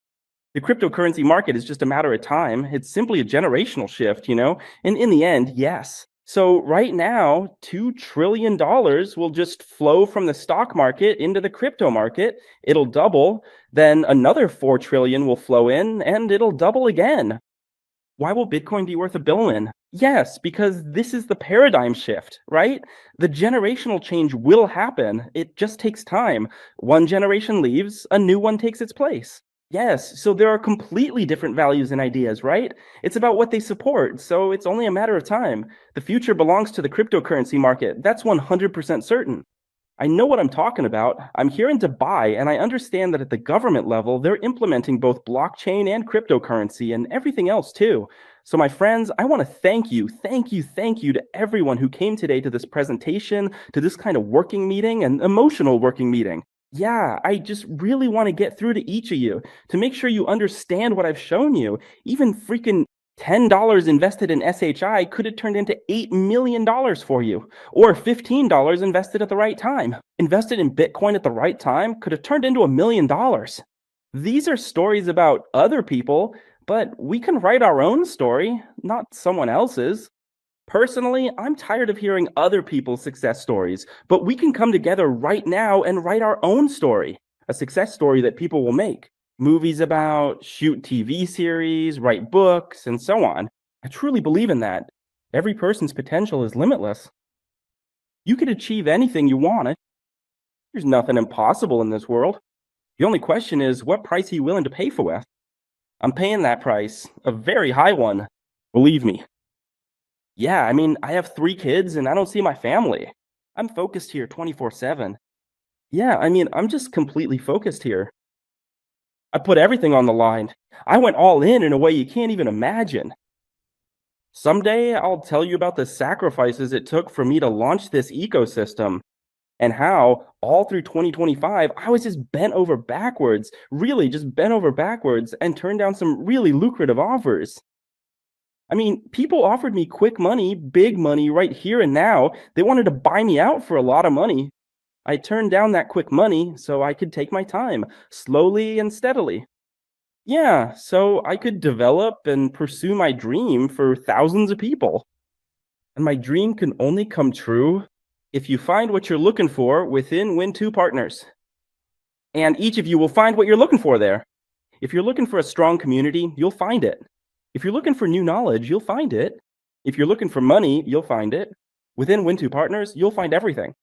The cryptocurrency market is just a matter of time. It's simply a generational shift, And in the end, yes. So right now, $2 trillion will just flow from the stock market into the crypto market. It'll double. Then another 4 trillion will flow in and it'll double again. Why will Bitcoin be worth $1 billion? Yes, because this is the paradigm shift, right? The generational change will happen. It just takes time. One generation leaves, a new one takes its place. Yes, so there are completely different values and ideas, right? It's about what they support, so it's only a matter of time. The future belongs to the cryptocurrency market. That's 100% certain. I know what I'm talking about. I'm here in Dubai, and I understand that at the government level, they're implementing both blockchain and cryptocurrency and everything else too. So my friends, I want to thank you to everyone who came today to this presentation, to this kind of working meeting, and emotional working meeting. Yeah, I just really want to get through to each of you to make sure you understand what I've shown you. Even freaking $10 invested in SHI could have turned into $8 million for you, or $15 invested at the right time. Invested in Bitcoin at the right time could have turned into $1 million. These are stories about other people, but we can write our own story, not someone else's. Personally, I'm tired of hearing other people's success stories, but we can come together right now and write our own story, a success story that people will make. Movies about, shoot TV series, write books, and so on. I truly believe in that. Every person's potential is limitless. You could achieve anything you want. There's nothing impossible in this world. The only question is, what price are you willing to pay for it? I'm paying that price, a very high one, believe me. Yeah, I have 3 kids and I don't see my family. I'm focused here 24/7. Yeah, I'm just completely focused here. I put everything on the line. I went all in a way you can't even imagine. Someday I'll tell you about the sacrifices it took for me to launch this ecosystem and how all through 2025, I was just bent over backwards, really just bent over backwards and turned down some really lucrative offers. People offered me quick money, big money right here and now. They wanted to buy me out for a lot of money. I turned down that quick money so I could take my time, slowly and steadily. Yeah, so I could develop and pursue my dream for thousands of people. And my dream can only come true if you find what you're looking for within Win²Partners. And each of you will find what you're looking for there. If you're looking for a strong community, you'll find it. If you're looking for new knowledge, you'll find it. If you're looking for money, you'll find it. Within Win²Partners, you'll find everything.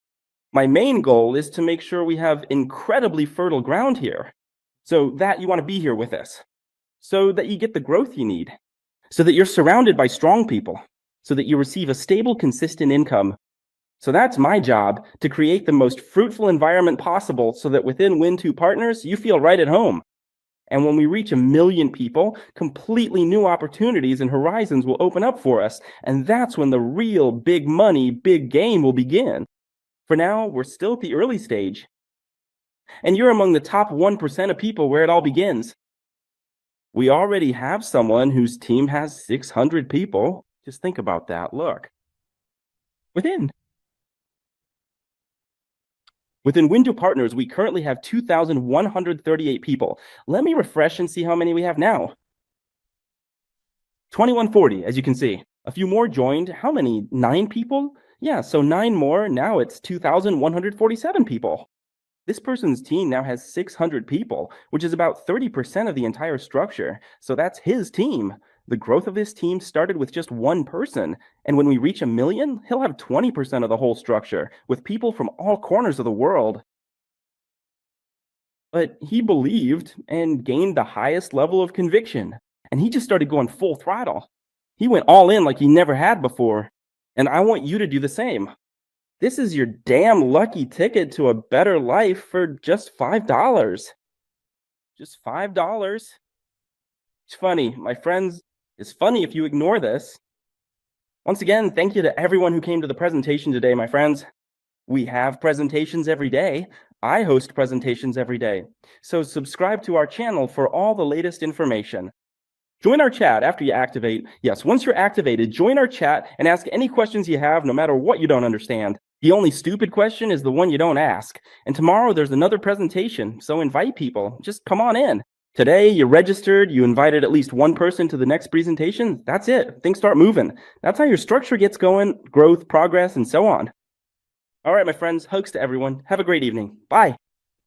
My main goal is to make sure we have incredibly fertile ground here, so that you want to be here with us, so that you get the growth you need, so that you're surrounded by strong people, so that you receive a stable, consistent income. So that's my job, to create the most fruitful environment possible so that within Win²Partners, you feel right at home. And when we reach 1 million people, completely new opportunities and horizons will open up for us. And that's when the real big money, big game will begin. For now, we're still at the early stage. And you're among the top 1% of people where it all begins. We already have someone whose team has 600 people. Just think about that. Look. Within Win²Partners, we currently have 2,138 people. Let me refresh and see how many we have now. 2,140, as you can see. A few more joined. How many? 9 people? Yeah, so 9 more. Now it's 2,147 people. This person's team now has 600 people, which is about 30% of the entire structure. So that's his team. The growth of his team started with just 1 person. And when we reach 1 million, he'll have 20% of the whole structure, with people from all corners of the world. But he believed and gained the highest level of conviction. And he just started going full throttle. He went all in like he never had before. And I want you to do the same. This is your damn lucky ticket to a better life for just $5. Just $5. It's funny, my friends. It's funny if you ignore this. Once again, thank you to everyone who came to the presentation today, my friends. We have presentations every day. I host presentations every day. So subscribe to our channel for all the latest information. Join our chat after you activate. Yes, once you're activated, join our chat and ask any questions you have, no matter what you don't understand. The only stupid question is the one you don't ask. And tomorrow there's another presentation, so invite people. Just come on in. Today, you registered, you invited at least 1 person to the next presentation. That's it. Things start moving. That's how your structure gets going, growth, progress, and so on. All right, my friends, hugs to everyone. Have a great evening. Bye.